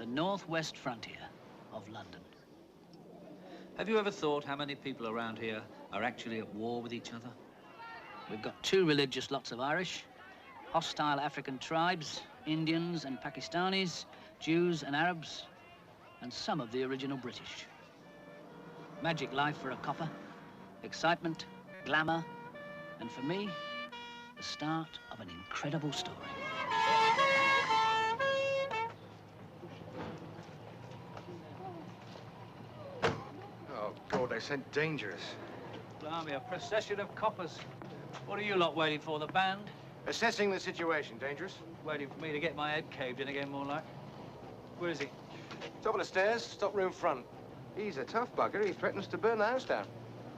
the northwest frontier of London. Have you ever thought how many people around here are actually at war with each other? We've got 2 religious lots of Irish, hostile African tribes, Indians and Pakistanis, Jews and Arabs, and some of the original British. Magic life for a copper, excitement, glamour, and for me, the start of an incredible story. Oh, God, they sent dangerous. Blimey, a procession of coppers. What are you lot waiting for, the band? Assessing the situation, dangerous. Waiting for me to get my head caved in again, more like. Where is he? Top of the stairs, stock room front. He's a tough bugger. He threatens to burn the house down.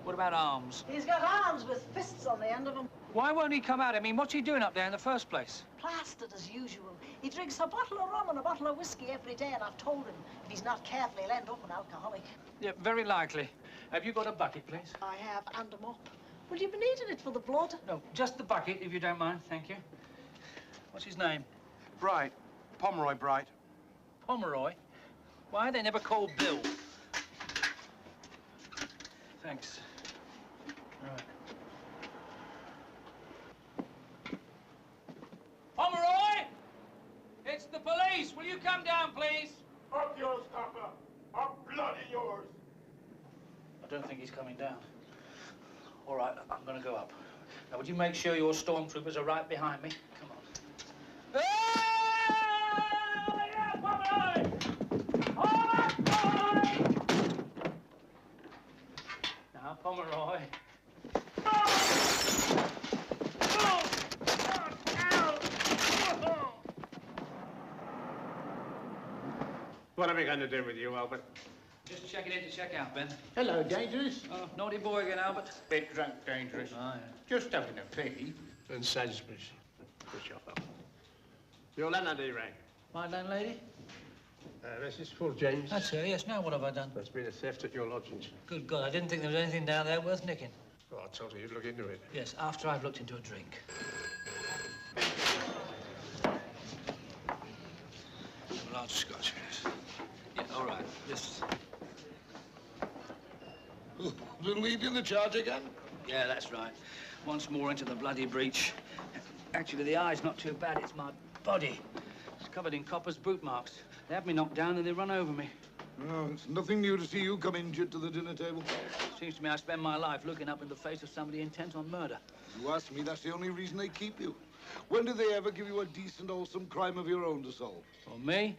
What about arms? He's got arms with fists on the end of them. Why won't he come out? I mean, what's he doing up there in the first place? Plastered as usual. He drinks a bottle of rum and a bottle of whiskey every day, and I've told him if he's not careful, he'll end up an alcoholic. Yeah, very likely. Have you got a bucket, please? I have, and a mop. Will you be needing it for the blood? No, just the bucket, if you don't mind. Thank you. What's his name? Bright. Pomeroy Bright. Pomeroy? Why, they never call Bill. Thanks. Right. Pomeroy! It's the police. Will you come down, please? Up yours, copper. Up bloody yours. I don't think he's coming down. All right, I'm going to go up. Now, would you make sure your stormtroopers are right behind me? Come on. Yeah, Pomeroy! Now, Pomeroy. What are we going to do with you, Albert? Just checking in to check out, Ben. Hello, Dangerous. Oh, naughty boy again, Albert. Bit drunk, Dangerous. Oh, yeah. Just having a pee. And Sainsbury's. Push off, Albert. Your landlady rang. My landlady? Mrs. Full James. That's her, yes. Now what have I done? There's been a theft at your lodgings. Good God, I didn't think there was anything down there worth nicking. Oh, I told you you'd look into it. Yes, after I've looked into a drink. A large scotch, yes. Yeah, all right. This. The lead in the charge again? Yeah, that's right. Once more into the bloody breach. Actually, the eye's not too bad. It's my body. It's covered in coppers' boot marks. They have me knocked down and they run over me. Oh, it's nothing new to see you come injured to the dinner table. Seems to me I spend my life looking up in the face of somebody intent on murder. You ask me, that's the only reason they keep you. When did they ever give you a decent, wholesome crime of your own to solve? For me,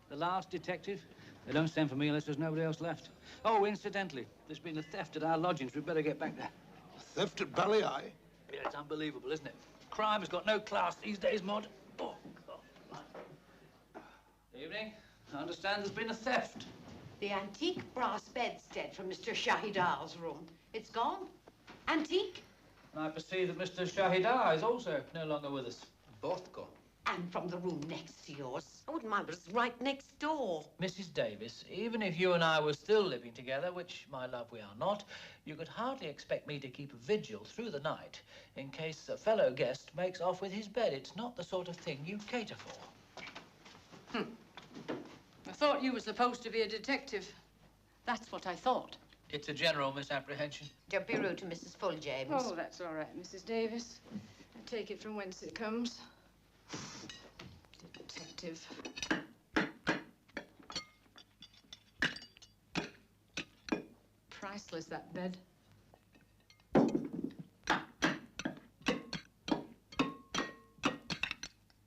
the last detective, they don't send for me unless there's nobody else left. Oh, incidentally, there's been a theft at our lodgings. We'd better get back there. A theft at Ballyi? Yeah, it's unbelievable, isn't it? Crime has got no class these days, Maud. Oh, God. Evening. I understand there's been a theft. The antique brass bedstead from Mr. Shahidar's room. It's gone. Antique. And I perceive that Mr. Shahidar is also no longer with us. Both gone. And from the room next to yours. I wouldn't mind, but it's right next door. Mrs. Davies, even if you and I were still living together, which, my love, we are not, you could hardly expect me to keep a vigil through the night in case a fellow guest makes off with his bed. It's not the sort of thing you cater for. I thought you were supposed to be a detective. That's what I thought. It's a general misapprehension. Don't be rude to Mrs. Full James. Oh, that's all right, Mrs. Davis. I take it from whence it comes. Detective. Priceless, that bed.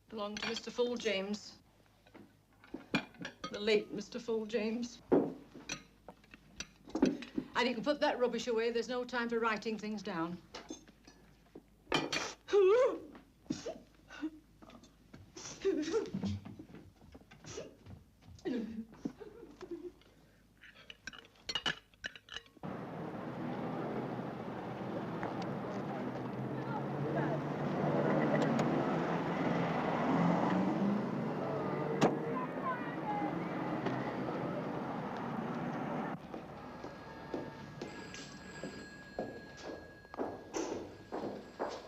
Belonged to Mr. Full James. The late Mr. Full James. And you can put that rubbish away. There's no time for writing things down.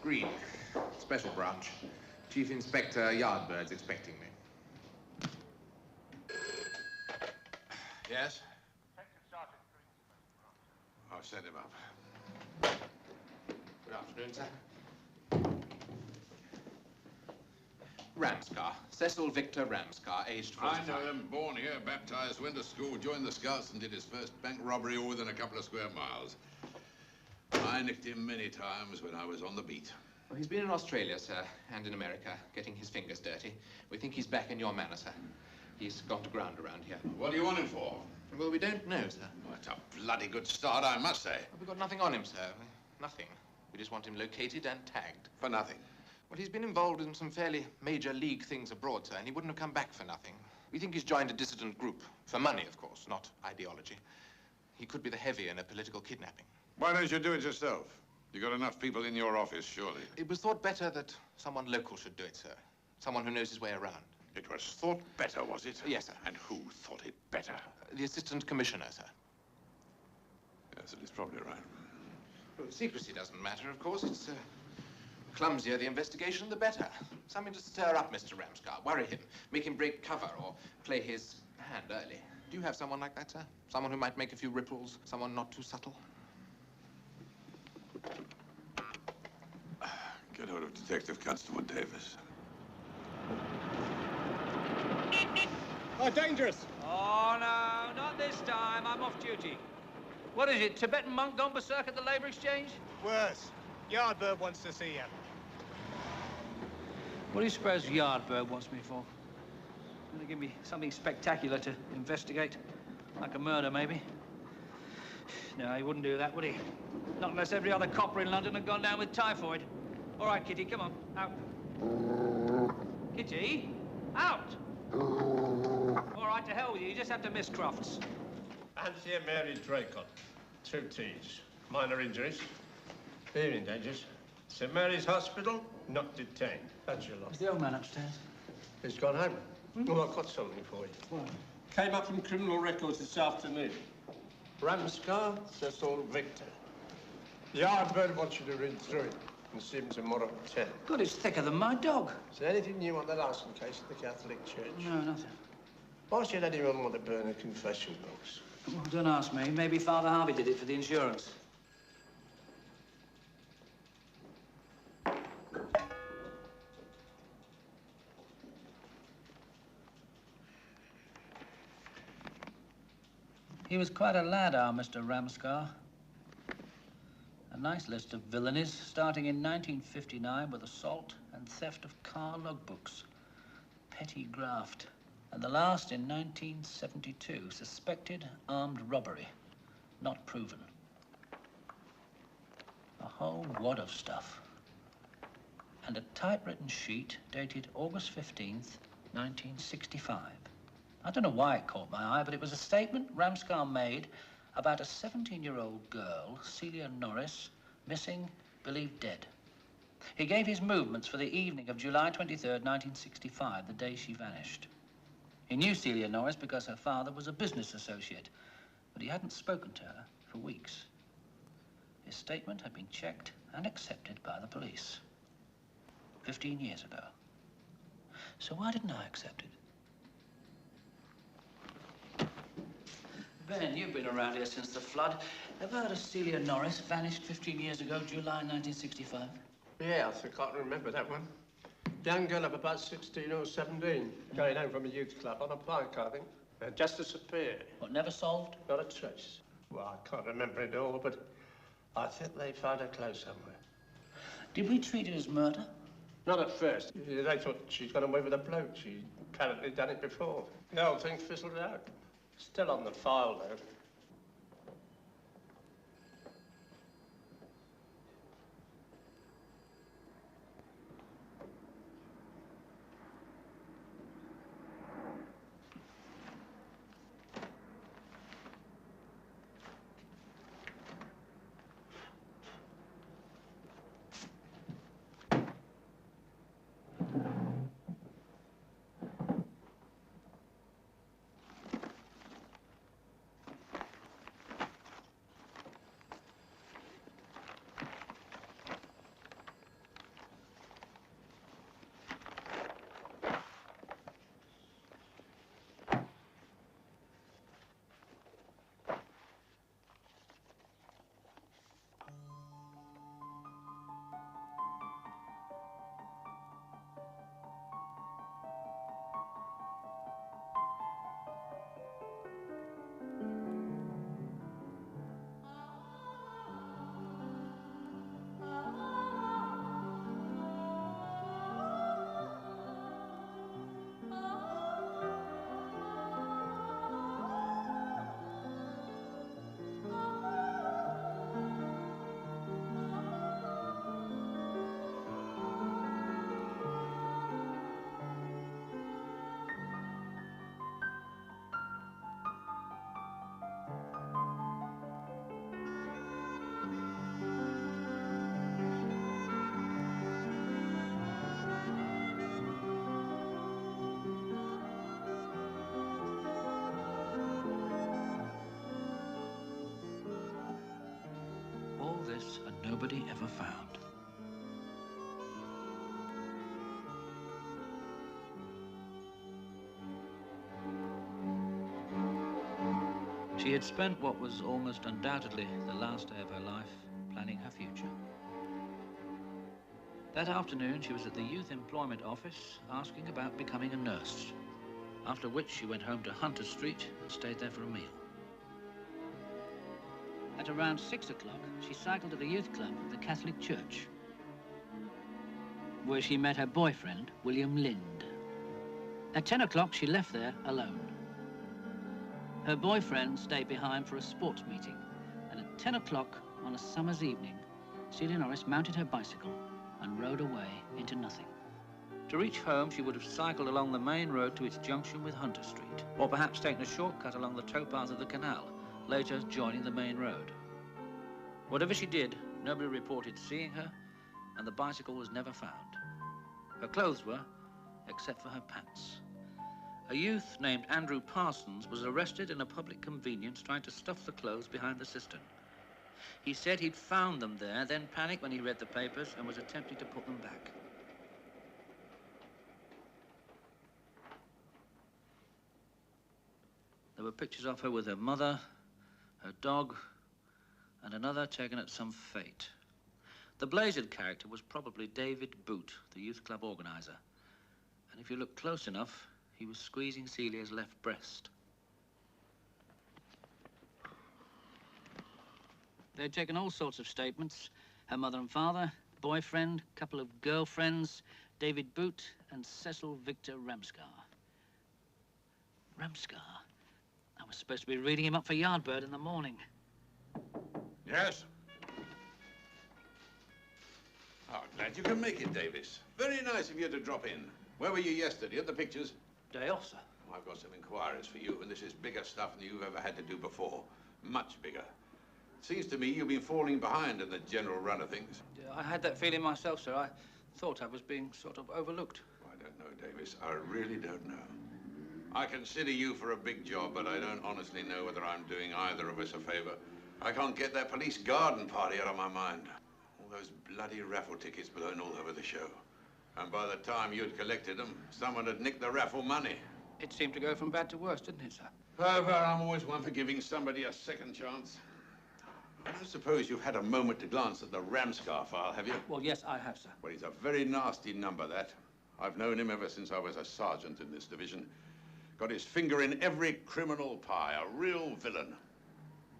Green, Special Branch. Chief Inspector Yardbird's expecting me. Yes? I'll send him up. Good afternoon, sir. Ramscar. Cecil Victor Ramscar, aged 45. I know him. Born here, baptized, went to school, joined the Scouts, and did his first bank robbery all within a couple of square miles. I nicked him many times when I was on the beat. Well, he's been in Australia, sir, and in America, getting his fingers dirty. We think he's back in your manor, sir. He's gone to ground around here. What do you want him for? Well, we don't know, sir. Well, that's a bloody good start, I must say. Well, we've got nothing on him, sir. Nothing. We just want him located and tagged. For nothing. Well, he's been involved in some fairly major league things abroad, sir, and he wouldn't have come back for nothing. We think he's joined a dissident group. For money, of course, not ideology. He could be the heavy in a political kidnapping. Why don't you do it yourself? You got enough people in your office, surely. It was thought better that someone local should do it, sir. Someone who knows his way around. It was thought better, was it? Yes, sir. And who thought it better? The assistant commissioner, sir. Yes, it is probably right. Well, secrecy doesn't matter, of course. It's clumsier the investigation, the better. Something to stir up Mr. Ramscar, worry him, make him break cover or play his hand early. Do you have someone like that, sir? Someone who might make a few ripples, someone not too subtle? Get hold of Detective Constable Davies. Oh, dangerous! Oh, no, not this time. I'm off duty. What is it, Tibetan monk gone berserk at the Labour Exchange? Worse. Yardbird wants to see you. What do you suppose Yardbird wants me for? Going to give me something spectacular to investigate? Like a murder, maybe? No, he wouldn't do that, would he? Not unless every other copper in London had gone down with typhoid. All right, Kitty, come on, out. Kitty, out! All right, to hell with you. You just have to miss Crofts. Anthea Mary Draycott. 2 T's. Minor injuries. Hearing dangers. St. Mary's Hospital, not detained. That's your lot. Is the old man upstairs? He's gone home. Well, I've got something for you. What? Came up from criminal records this afternoon. Ramscar, Cecil Victor. Yardbird wants you to read through it and see him tomorrow at 10. God, it's thicker than my dog. Is there anything new on the larceny case at the Catholic Church? No, nothing. Why should anyone want to burn a confession box? Well, don't ask me. Maybe Father Harvey did it for the insurance. He was quite a lad, our Mr. Ramscar. A nice list of villainies, starting in 1959 with assault and theft of car logbooks, petty graft, and the last in 1972, suspected armed robbery, not proven. A whole wad of stuff. And a typewritten sheet dated August 15th, 1965. I don't know why it caught my eye, but it was a statement Ramscar made about a 17-year-old girl, Celia Norris, missing, believed dead. He gave his movements for the evening of July 23rd, 1965, the day she vanished. He knew Celia Norris because her father was a business associate, but he hadn't spoken to her for weeks. His statement had been checked and accepted by the police 15 years ago. So why didn't I accept it? Ben, you've been around here since the flood. Ever heard of Celia Norris, vanished 15 years ago, July 1965? Yes, I can't remember that one. Young girl of about 16 or 17, going home from a youth club on a bike, I think. Just disappeared. What, never solved? Not a trace. Well, I can't remember it all, but I think they found her clothes somewhere. Did we treat it as murder? Not at first. They thought she'd gone away with a bloke. She'd apparently done it before. The whole thing fizzled out. Still on the file, though. nobody ever found. She had spent what was almost undoubtedly the last day of her life planning her future. That afternoon, she was at the Youth Employment Office asking about becoming a nurse, after which she went home to Hunter Street and stayed there for a meal. At around 6 o'clock, she cycled to the youth club of the Catholic Church, where she met her boyfriend, William Lind. At 10 o'clock, she left there alone. Her boyfriend stayed behind for a sports meeting, and at 10 o'clock on a summer's evening, Celia Norris mounted her bicycle and rode away into nothing. To reach home, she would have cycled along the main road to its junction with Hunter Street, or perhaps taken a shortcut along the towpath of the canal, later joining the main road. Whatever she did, nobody reported seeing her, and the bicycle was never found. Her clothes were, except for her pants. A youth named Andrew Parsons was arrested in a public convenience trying to stuff the clothes behind the cistern. He said he'd found them there, then panicked when he read the papers and was attempting to put them back. There were pictures of her with her mother, her dog, and another taken at some fete. The blazered character was probably David Boot, the youth club organizer. And if you look close enough, he was squeezing Celia's left breast. They'd taken all sorts of statements. Her mother and father, boyfriend, couple of girlfriends, David Boot and Cecil Victor Ramscar. Ramscar? I was supposed to be reading him up for Yardbird in the morning. Yes? Oh, glad you can make it, Davies. Very nice of you to drop in. Where were you yesterday? At the pictures? Day off, sir. I've got some inquiries for you, and this is bigger stuff than you've ever had to do before. Much bigger. Seems to me you've been falling behind in the general run of things. I had that feeling myself, sir. I thought I was being sort of overlooked. I don't know, Davies. I really don't know. I consider you for a big job, but I don't honestly know whether I'm doing either of us a favor. I can't get that police garden party out of my mind. All those bloody raffle tickets blown all over the show. And by the time you'd collected them, someone had nicked the raffle money. It seemed to go from bad to worse, didn't it, sir? However, I'm always one for giving somebody a second chance. I don't suppose you've had a moment to glance at the Ramscar file, have you? Well, yes, I have, sir. Well, he's a very nasty number, that. I've known him ever since I was a sergeant in this division. Got his finger in every criminal pie, a real villain.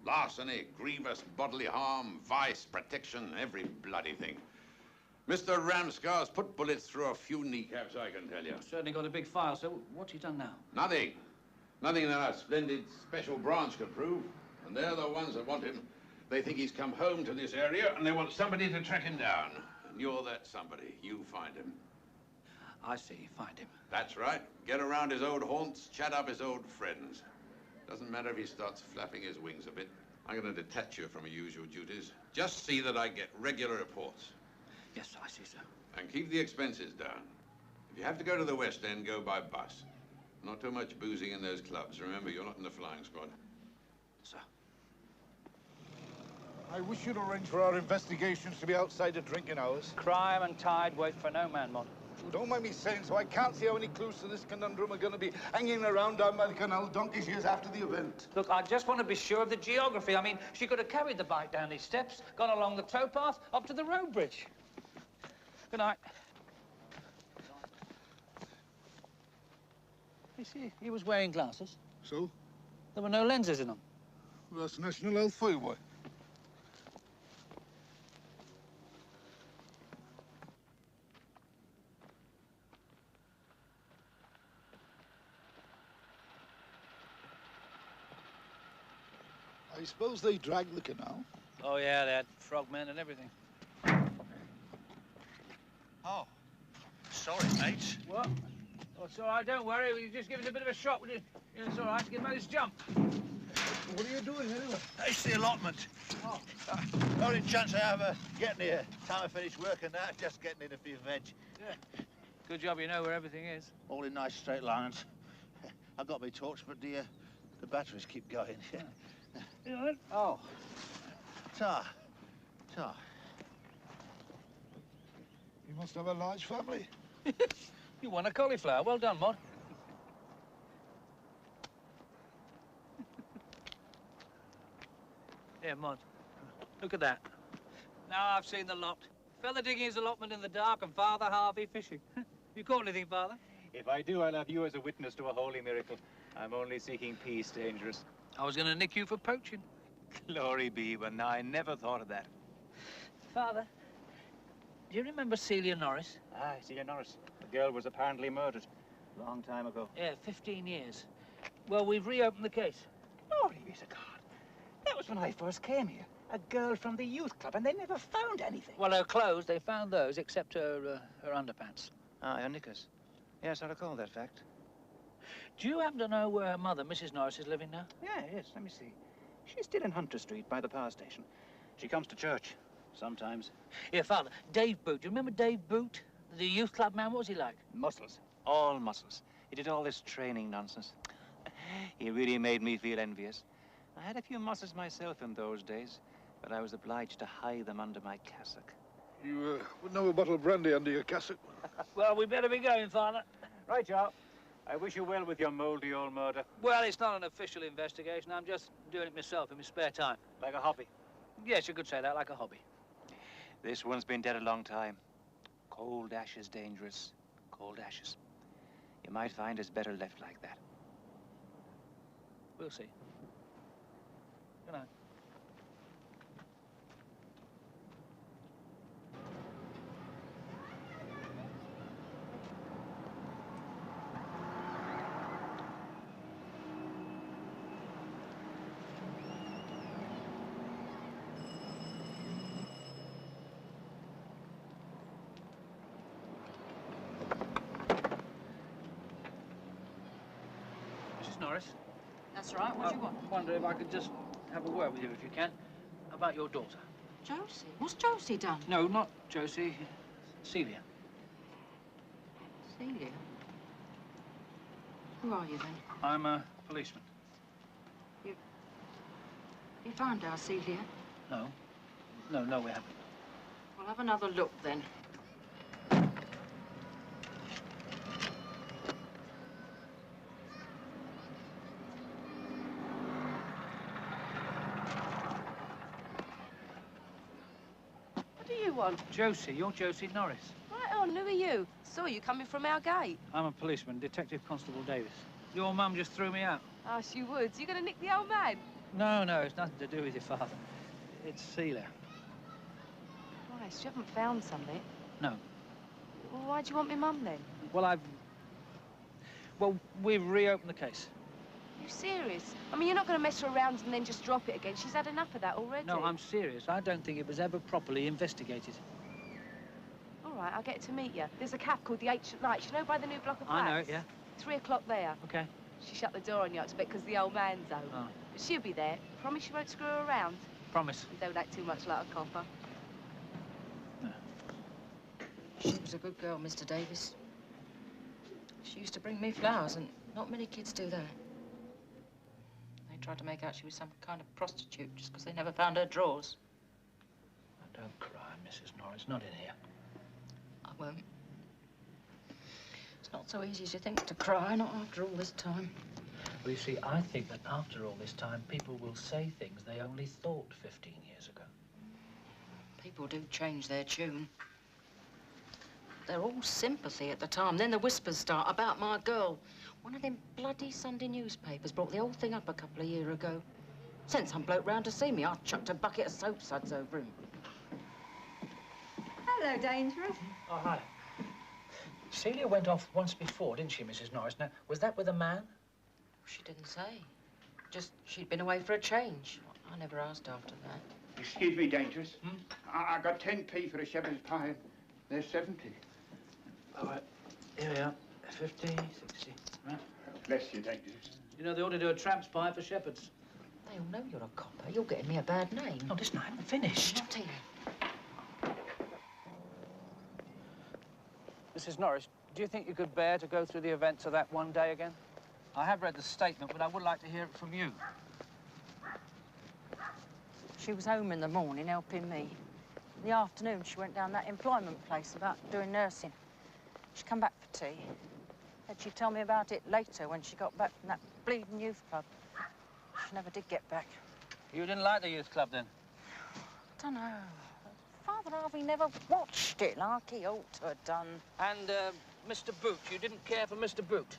Larceny, grievous bodily harm, vice, protection, every bloody thing. Mr. Ramscar's put bullets through a few kneecaps, I can tell you. Certainly got a big file, sir. What's he done now? Nothing. Nothing that our splendid special branch could prove. And they're the ones that want him. They think he's come home to this area, and they want somebody to track him down. And you're that somebody. You find him. I see. Find him. That's right. Get around his old haunts, chat up his old friends. Doesn't matter if he starts flapping his wings a bit. I'm going to detach you from your usual duties. Just see that I get regular reports. Yes, I see, sir. And keep the expenses down. If you have to go to the West End, go by bus. Not too much boozing in those clubs. Remember, you're not in the flying squad. Sir. I wish you'd arrange for our investigations to be outside of drinking hours. Crime and tide wait for no man, Mod. Don't mind me saying so. I can't see how any clues to this conundrum are going to be hanging around down by the canal donkey's years after the event. Look, I just want to be sure of the geography. I mean, she could have carried the bike down these steps, gone along the towpath, up to the road bridge. Good night. You see, he was wearing glasses. So? There were no lenses in them. Well, that's national health for you, boy. I suppose they dragged the canal. Oh, yeah, they had frogmen and everything. Oh, sorry, mates. What? Oh, it's all right, don't worry. We just give us a bit of a shock. It's all right, give him a nice jump. What are you doing anyway? It's the allotment. Oh. Only chance I have of getting here. Time I finish work and that, just getting in a few veg. Yeah. Good job you know where everything is. All in nice straight lines. I've got my torch, but the batteries keep going. You know it? Oh. Ta. You must have a large family. You won a cauliflower. Well done, Mod. Here, Mod. Look at that. Now I've seen the lot. Fella digging his allotment in the dark and Father Harvey fishing. You caught anything, Father? If I do, I'll have you as a witness to a holy miracle. I'm only seeking peace, Dangerous. I was going to nick you for poaching. Glory be, but now I never thought of that. Father, do you remember Celia Norris? Ah, Celia Norris. The girl was apparently murdered. Long time ago. Yeah, 15 years. Well, we've reopened the case. Glory be to God. That was when I first came here. A girl from the youth club, and they never found anything. Well, her clothes, they found those, except her underpants. Ah, her knickers. Yes, I recall that fact. Do you happen to know where her mother, Mrs. Norris, is living now? Yeah, yes, let me see. She's still in Hunter Street by the power station. She comes to church, sometimes. Yeah, Father, Dave Boot. Do you remember Dave Boot? The youth club man, what was he like? Muscles. All muscles. He did all this training nonsense. He really made me feel envious. I had a few muscles myself in those days, but I was obliged to hide them under my cassock. You wouldn't have a bottle of brandy under your cassock? Well, we better be going, Father. Right, Joe. I wish you well with your mouldy old murder. Well, it's not an official investigation. I'm just doing it myself in my spare time. Like a hobby? Yes, you could say that, like a hobby. This one's been dead a long time. Cold ashes, Dangerous. Cold ashes. You might find it's better left like that. We'll see. Good night. Mrs. Norris? That's right. What do you want? I wonder if I could just have a word with you, if you can, about your daughter. Josie? What's Josie done? No, not Josie. Celia. Celia? Who are you, then? I'm a policeman. You found our Celia? No. No, we haven't. We'll have another look, then. What do you want? Josie, you're Josie Norris. Right on, who are you? Saw you coming from our gate. I'm a policeman, Detective Constable Davies. Your mum just threw me out. Oh, she would. So you gonna nick the old man? No, it's nothing to do with your father. It's Celia. Christ, you haven't found something. No. Well, why do you want me mum, then? Well, we've reopened the case. You serious? I mean, you're not gonna mess her around and then just drop it again. She's had enough of that already. No, I'm serious. I don't think it was ever properly investigated. All right, I'll get to meet you. There's a cafe called the Ancient Lights, you know, by the new block of flats? I know it, yeah. 3 o'clock there. Okay. She shut the door on you, I expect, because the old man's home. Oh. But she'll be there. Promise you won't screw her around? Promise. And don't act too much like a copper. No. She was a good girl, Mr. Davies. She used to bring me flowers, and not many kids do that. They tried to make out she was some kind of prostitute just because they never found her drawers. Don't cry, Mrs. Norris. Not in here. I won't. It's not so easy as you think to cry, not after all this time. Well, you see, I think that after all this time, people will say things they only thought 15 years ago. People do change their tune. They're all sympathy at the time. Then the whispers start about my girl. One of them bloody Sunday newspapers brought the whole thing up a couple of years ago. Sent some bloke round to see me. I chucked a bucket of soap suds over him. Hello, Dangerous. Oh, hi. Celia went off once before, didn't she, Mrs. Norris? Now, was that with a man? She didn't say. Just she'd been away for a change. I never asked after that. Excuse me, Dangerous. I got 10p for a shepherd's pie. There's 70. All right. Here we are. 50, 60. Right. Bless you, Dangerous. You know, they ought to do a tramp's pie for shepherds. They all know you're a copper. You're getting me a bad name. No, listen, I haven't finished. Not here. Mrs. Norris, do you think you could bear to go through the events of that one day again? I have read the statement, but I would like to hear it from you. She was home in the morning helping me. In the afternoon, she went down that employment place about doing nursing. She come back for tea. Said she'd tell me about it later when she got back from that bleeding youth club. She never did get back. You didn't like the youth club, then? I don't know. Father Harvey never watched it like he ought to have done. And, Mr. Boot, you didn't care for Mr. Boot?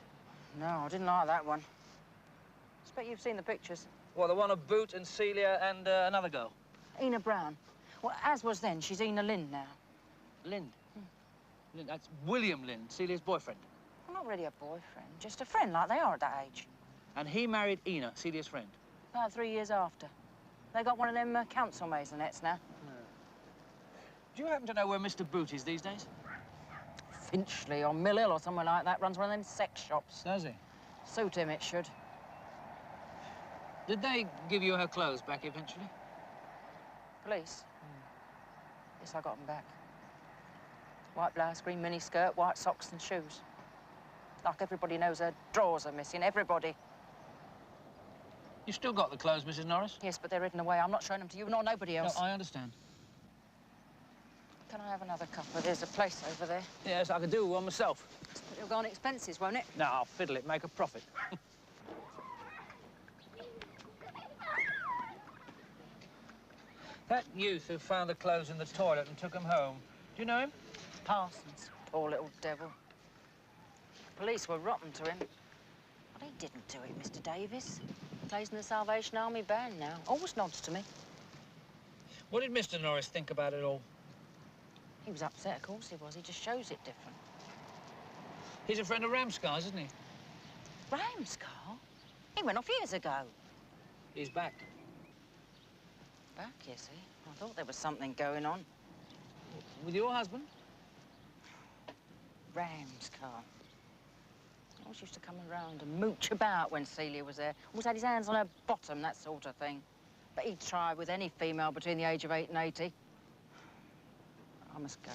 No, I didn't like that one. I expect you've seen the pictures. Well, the one of Boot and Celia and another girl? Ena Brown. Well, as was then, she's Ena Lind now. Lind? Lind, that's William Lind, Celia's boyfriend. Well, not really a boyfriend, just a friend like they are at that age. And he married Ena, Celia's friend? About 3 years after. They got one of them council maisonettes now. Do you happen to know where Mr. Boot is these days? Finchley or Mill Hill or somewhere like that. Runs one of them sex shops. Does he? Suit him, it should. Did they give you her clothes back eventually? Police? Yes, I got them back. White blouse, green miniskirt, white socks and shoes. Like everybody knows her drawers are missing, everybody. You still got the clothes, Mrs. Norris? Yes, but they're hidden away. I'm not showing them to you nor nobody else. No, I understand. Can I have another cuppa? There's a place over there. Yes, I could do one myself. But it'll go on expenses, won't it? No, I'll fiddle it, make a profit. That youth who found the clothes in the toilet and took them home, do you know him? Parsons, poor little devil. The police were rotten to him. But he didn't do it, Mr. Davies. Plays in the Salvation Army band now. Always nods to me. What did Mr. Norris think about it all? He was upset, of course he was. He just shows it different. He's a friend of Ramscar's, isn't he? Ramscar? He went off years ago. He's back. Back, is he? I thought there was something going on. With your husband? Ramscar. He always used to come around and mooch about when Celia was there. Always had his hands on her bottom, that sort of thing. But he'd try with any female between the age of 8 and 80. I must go.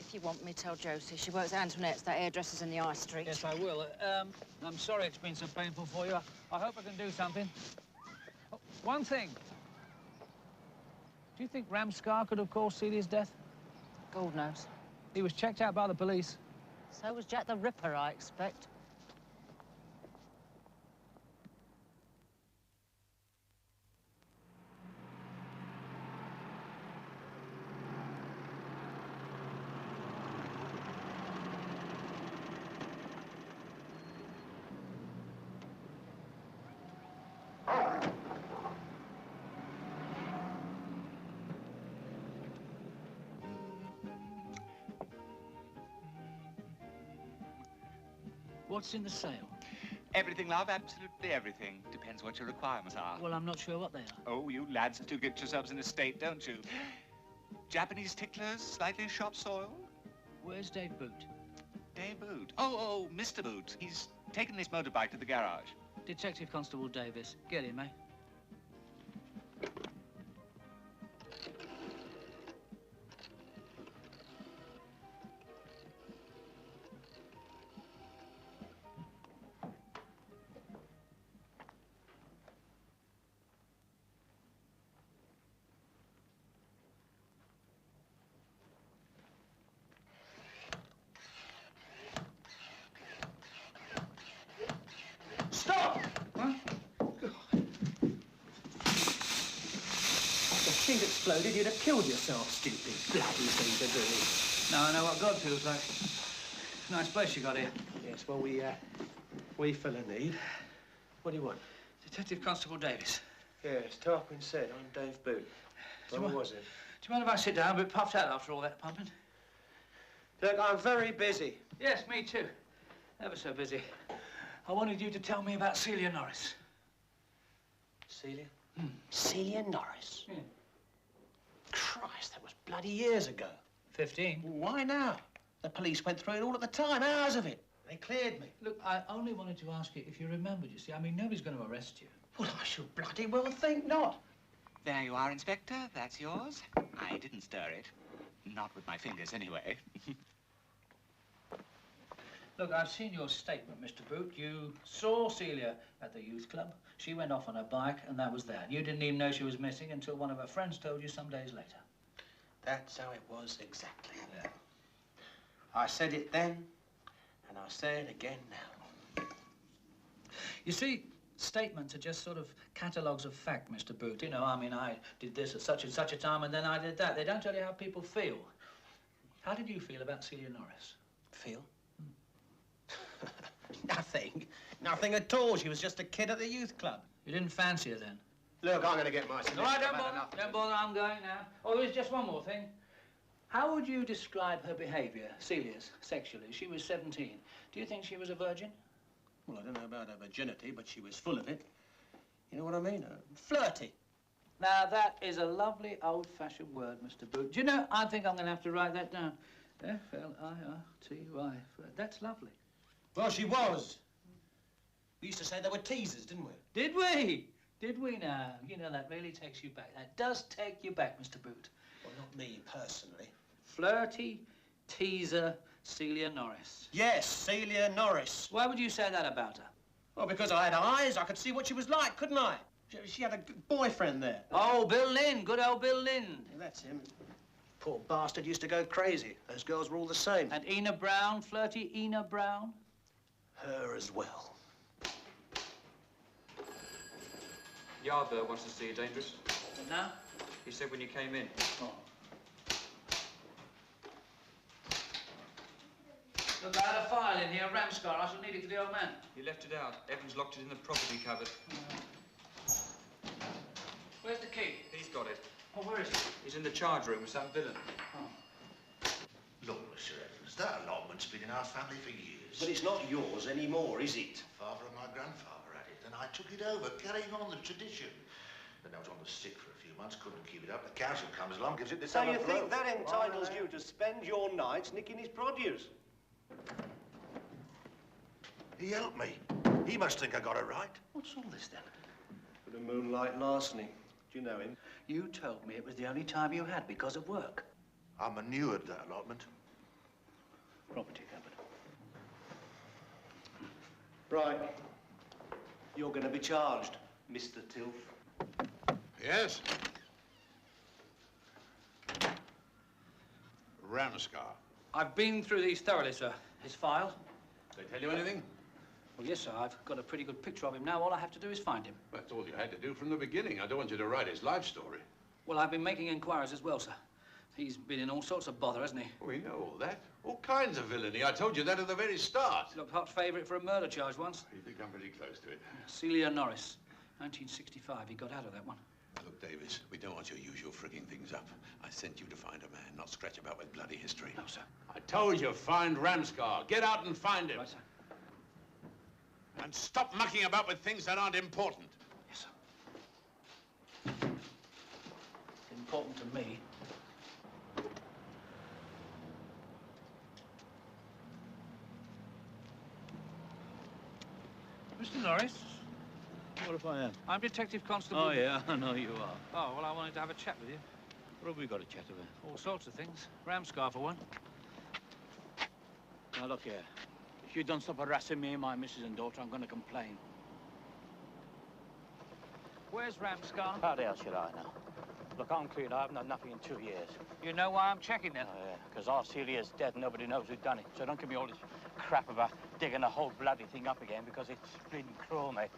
If you want me, tell Josie. She works at Antoinette's, that hairdresser's in the High Street. Yes, I will. I'm sorry it's been so painful for you. I hope I can do something. Oh, one thing. Do you think Ramscar could have caused Celia's death? God knows. He was checked out by the police. So was Jack the Ripper, I expect. What's in the sale? Everything, love, absolutely everything. Depends what your requirements are. Well, I'm not sure what they are. Oh, you lads do get yourselves in a state, don't you? Japanese ticklers, slightly shop soiled. Where's Dave Boot? Dave Boot? Oh, Mr. Boot. He's taken his motorbike to the garage. Detective Constable Davies. Get him, eh? Stop! Huh? If the sheet exploded, you'd have killed yourself, stupid. Bloody thing to do. Now I know what God feels like. Nice place you got here. Yes, well, we fill a need. What do you want? Detective Constable Davies. Yes, Tarquin said, I'm Dave Boot. Well, what was it? Do you mind if I sit down? I'm a bit puffed out after all that pumping. Look, I'm very busy. Yes, me too. Ever so busy. I wanted you to tell me about Celia Norris. Celia? Celia Norris? Yeah. Christ, that was bloody years ago. 15. Why now? The police went through it all at the time, hours of it. They cleared me. Look, I only wanted to ask you if you remembered, you see. I mean, nobody's going to arrest you. Well, I should bloody well think not. There you are, Inspector. That's yours. I didn't stir it. Not with my fingers, anyway. Look, I've seen your statement, Mr. Boot. You saw Celia at the youth club. She went off on her bike, and that was that. You didn't even know she was missing until one of her friends told you some days later. That's how it was exactly. Yeah. I said it then, and I say it again now. You see, statements are just sort of catalogues of fact, Mr. Boot. You know, I mean, I did this at such and such a time, and then I did that. They don't tell you how people feel. How did you feel about Celia Norris? Feel? Nothing. Nothing at all. She was just a kid at the youth club. You didn't fancy her then? Look, I'm going to get my solicitor. All right, don't bother. Don't bother, I'm going now. Oh, there's just one more thing. How would you describe her behaviour, Celia's, sexually? She was 17. Do you think she was a virgin? Well, I don't know about her virginity, but she was full of it. You know what I mean? Flirty. Now, that is a lovely old-fashioned word, Mr. Boot. Do you know, I think I'm going to have to write that down. F-L-I-R-T-Y. That's lovely. Well, she was. We used to say they were teasers, didn't we? Did we? Did we now? You know, that really takes you back. That does take you back, Mr. Boot. Well, not me, personally. Flirty, teaser, Celia Norris. Yes, Celia Norris. Why would you say that about her? Well, because I had eyes. I could see what she was like, couldn't I? She had a good boyfriend there. Oh, Bill Lind. Good old Bill Lind. Yeah, that's him. Poor bastard used to go crazy. Those girls were all the same. And Ena Brown, flirty Ena Brown? Her as well. Yardbird wants to see you, Dangerous. And now? He said when you came in. Oh. Look, I had a file in here, a Ramscar. I shall need it for the old man. He left it out. Evans locked it in the property cupboard. Where's the key? He's got it. Oh, where is he? He's in the charge room with some villain. Oh. Look, Mr. Evans, that allotment's been in our family for years. But it's not yours anymore, is it? Father and my grandfather had it, and I took it over, carrying on the tradition. Then I was on the sick for a few months, couldn't keep it up. The council comes along, gives it this So other you bloke. think that entitles you to spend your nights nicking his produce? He helped me. He must think I got it right. What's all this, then? For the moonlight larceny. Do you know him? You told me it was the only time you had because of work. I manured that allotment. Property cupboard. Right. You're going to be charged, Mr. Tilth. Yes? Ramscar. I've been through these thoroughly, sir. His file. They tell you anything? Well, yes, sir. I've got a pretty good picture of him now. All I have to do is find him. That's all you had to do from the beginning. I don't want you to write his life story. Well, I've been making inquiries as well, sir. He's been in all sorts of bother, hasn't he? We know all that. All kinds of villainy. I told you that at the very start. Looked hot favourite for a murder charge once. You think I'm pretty close to it? Celia Norris, 1965. He got out of that one. Look, Davies, we don't want your usual frigging things up. I sent you to find a man, not scratch about with bloody history. No, sir. I told you, find Ramscar. Get out and find him. Right, sir. And stop mucking about with things that aren't important. Yes, sir. Important to me. Mr. Norris? What if I am? I'm Detective Constable. Oh, yeah, I know you are. Oh, well, I wanted to have a chat with you. What have we got to chat about? All sorts of things. Ramscar, for one. Now, look here. If you don't stop harassing me and my missus and daughter, I'm going to complain. Where's Ramscar? How the hell should I know? Look, I'm clean. I haven't done nothing in 2 years. You know why I'm checking then? Oh, yeah, because our Celia's dead and nobody knows who done it. So don't give me all this crap about digging the whole bloody thing up again, because it's bleeding cruel, mate.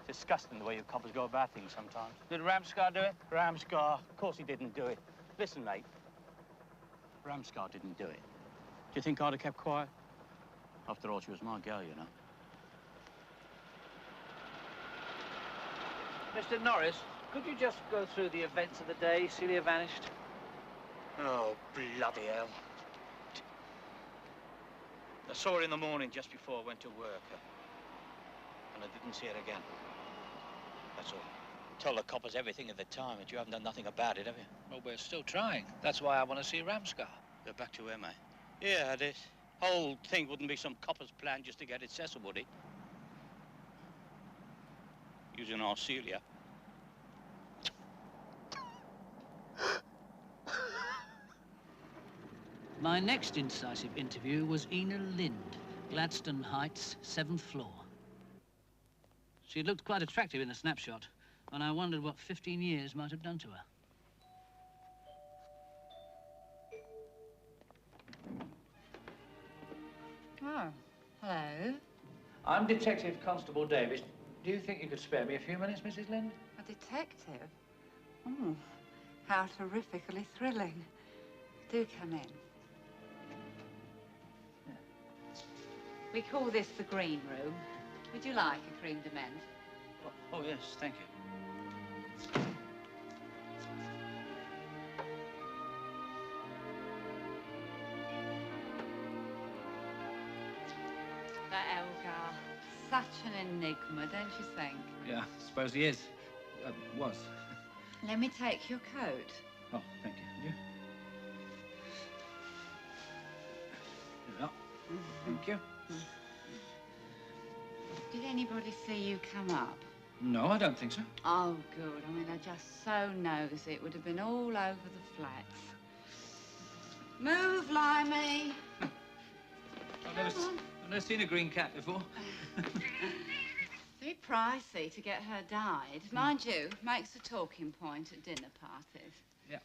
It's disgusting the way you coppers go about things sometimes. Did Ramscar do it? Ramscar? Of course he didn't do it. Listen, mate. Ramscar didn't do it. Do you think I'd have kept quiet? After all, she was my girl, you know. Mr. Norris, could you just go through the events of the day Celia vanished? Oh, bloody hell. I saw her in the morning just before I went to work. And I didn't see her again. That's all. Told the coppers everything at the time, but you haven't done nothing about it, have you? Well, we're still trying. That's why I want to see Ramscar. Go back to him, eh? Yeah, this whole thing wouldn't be some copper's plan just to get it Cecil, would it? Using our Celia. My next incisive interview was Ena Lind, Gladstone Heights, 7th floor. She looked quite attractive in the snapshot, and I wondered what 15 years might have done to her. Oh, hello. I'm Detective Constable Davies. Do you think you could spare me a few minutes, Mrs. Lind? A detective? Oh, how terrifically thrilling. Do come in. Yeah. We call this the green room. Would you like a cream de menthe? Oh, yes, thank you. That Elgar, such an enigma, don't you think? Yeah, I suppose he is. Was. Let me take your coat. Oh, thank you. You? Here we are. Thank you. Did anybody see you come up? No, I don't think so. Oh, good. I mean, I just so nosy. It would have been all over the flats. Move, Limey. I've never seen a green cat before. Very pricey to get her dyed. Mind you, makes a talking point at dinner parties. Yeah.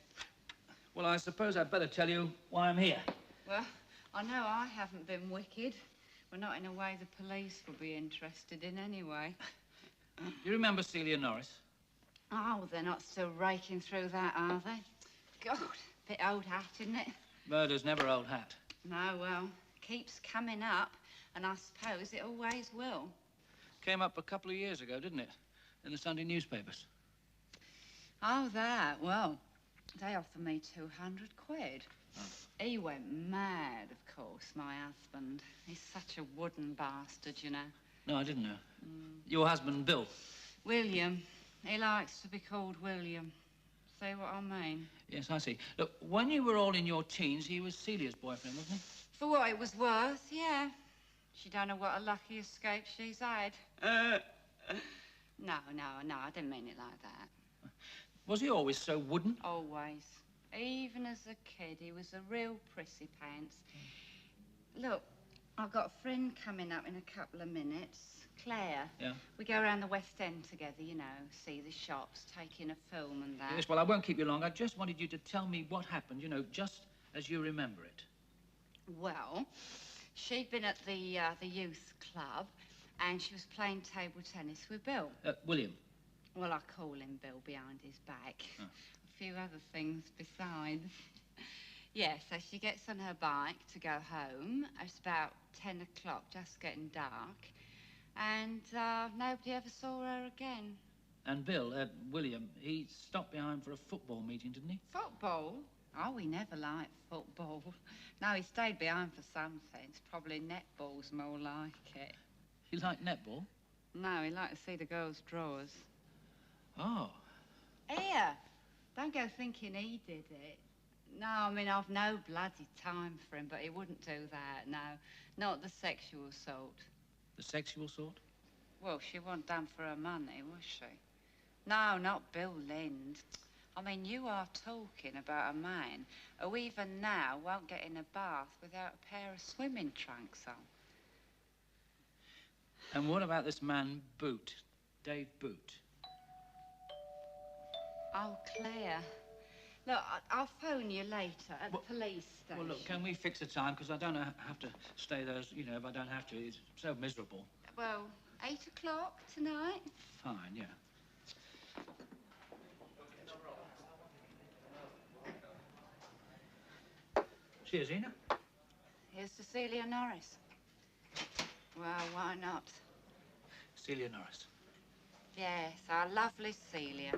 Well, I suppose I'd better tell you why I'm here. Well, I know I haven't been wicked. Well, not in a way the police will be interested in anyway. You remember Celia Norris? Oh, they're not still raking through that, are they? God, bit old hat, isn't it? Murder's never old hat. No, well, keeps coming up, and I suppose it always will. Came up a couple of years ago, didn't it? In the Sunday newspapers. Oh, that? Well, they offered me 200 quid. Oh. He went mad, of course, my husband. He's such a wooden bastard, you know. No, I didn't know. Your husband, Bill? William. He likes to be called William. See what I mean? Yes, I see. Look, when you were all in your teens, he was Celia's boyfriend, wasn't he? For what it was worth, yeah. She don't know what a lucky escape she's had. No, I didn't mean it like that. Was he always so wooden? Always. Even as a kid, he was a real prissy pants. Look, I've got a friend coming up in a couple of minutes, Claire. Yeah? We go around the West End together, you know, see the shops, take in a film and that. Yes, well, I won't keep you long. I just wanted you to tell me what happened, you know, just as you remember it. Well, she'd been at the youth club, and she was playing table tennis with Bill. William? Well, I call him Bill behind his back. Oh. A few other things besides. Yeah, so she gets on her bike to go home. It's about 10 o'clock, just getting dark. And nobody ever saw her again. And Bill, William, he stopped behind for a football meeting, didn't he? Football? Oh, he never liked football. No, he stayed behind for something. It's probably netball's more like it. He liked netball? No, he liked to see the girls' drawers. Oh. Here, don't go thinking he did it. No, I mean, I've no bloody time for him, but he wouldn't do that, no. Not the sexual sort. The sexual sort? Well, she wasn't done for her money, was she? No, not Bill Lind. I mean, you are talking about a man who even now won't get in a bath without a pair of swimming trunks on. And what about this man, Boot? Dave Boot? Oh, Claire. Look, I'll phone you later at the police station. Well, look, can we fix a time? Because I don't have to stay there, you know, if I don't have to. It's so miserable. Well, 8 o'clock tonight? Fine, yeah. Cheers, Ina. Here's to Celia Norris. Well, why not? Celia Norris. Yes, our lovely Celia.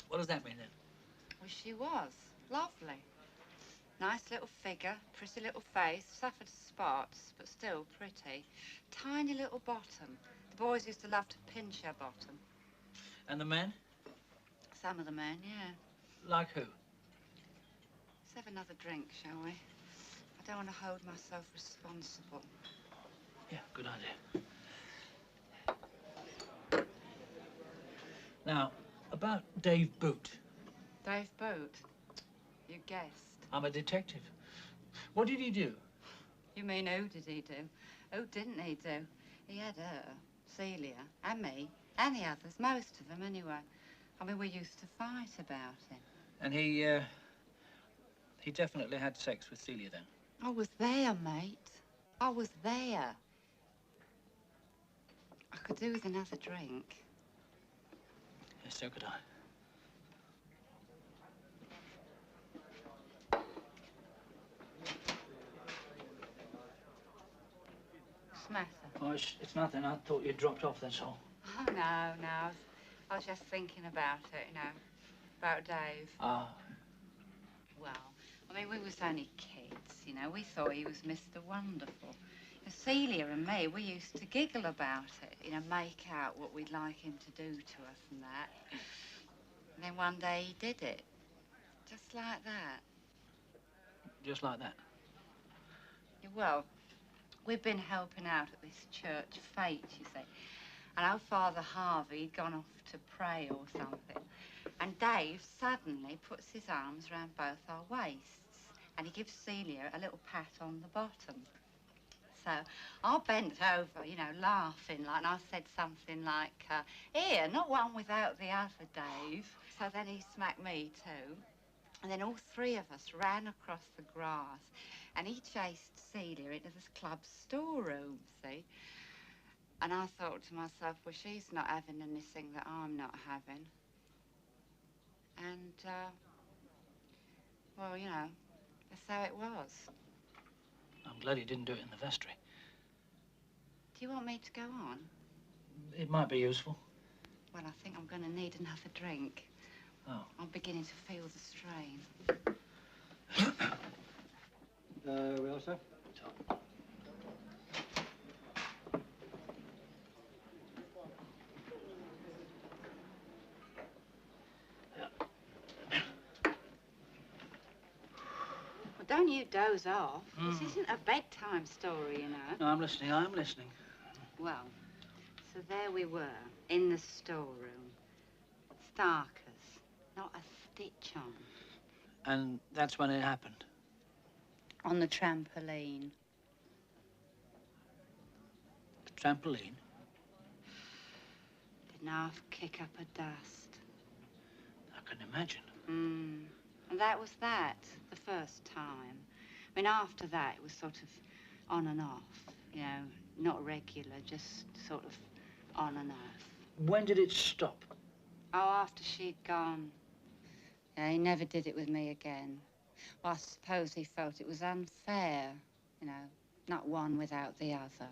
What does that mean, then? Well, she was. Lovely. Nice little figure, pretty little face, suffered spots, but still pretty. Tiny little bottom. The boys used to love to pinch her bottom. And the men? Some of the men, yeah. Like who? Let's have another drink, shall we? I don't want to hold myself responsible. Yeah, good idea. Now, about Dave Boot. Dave Boot? You guessed. I'm a detective. What did he do? You mean who did he do? Who didn't he do? He had her, Celia, and me, and the others, most of them anyway. I mean, we used to fight about him. And he definitely had sex with Celia then? I was there, mate. I was there. I could do with another drink. Yes, so could I. What's the matter? Oh, it's nothing. I thought you dropped off, that's all. Oh, no, no. I was just thinking about it, you know, about Dave. Ah. Well, I mean, we was only kids, you know. We thought he was Mr. Wonderful. Celia and me, we used to giggle about it, you know, make out what we'd like him to do to us and that. And then one day he did it. Just like that. Just like that? Yeah, well, we've been helping out at this church fete, you see. And our Father Harvey had gone off to pray or something. And Dave suddenly puts his arms round both our waists. And he gives Celia a little pat on the bottom. So I bent over, you know, laughing, like, and I said something like, here, not one without the other, Dave. So then he smacked me too. And then all three of us ran across the grass, and he chased Celia into this club storeroom, see? And I thought to myself, well, she's not having anything that I'm not having. And, well, you know, that's how it was. I'm glad he didn't do it in the vestry. Do you want me to go on? It might be useful. Well, I think I'm going to need another drink. Oh. I'm beginning to feel the strain. We all set? Well, don't you doze off. This isn't a bedtime story, you know. No, I'm listening, I'm listening. Well, so there we were, in the storeroom. Starkers, not a stitch on. And that's when it happened? On the trampoline. The trampoline? Didn't half kick up a dust. I can imagine. And that was that, the first time. I mean, after that, it was sort of on and off, you know, not regular, just sort of on and off. When did it stop? Oh, after she'd gone. Yeah, he never did it with me again. Well, I suppose he felt it was unfair, you know, not one without the other.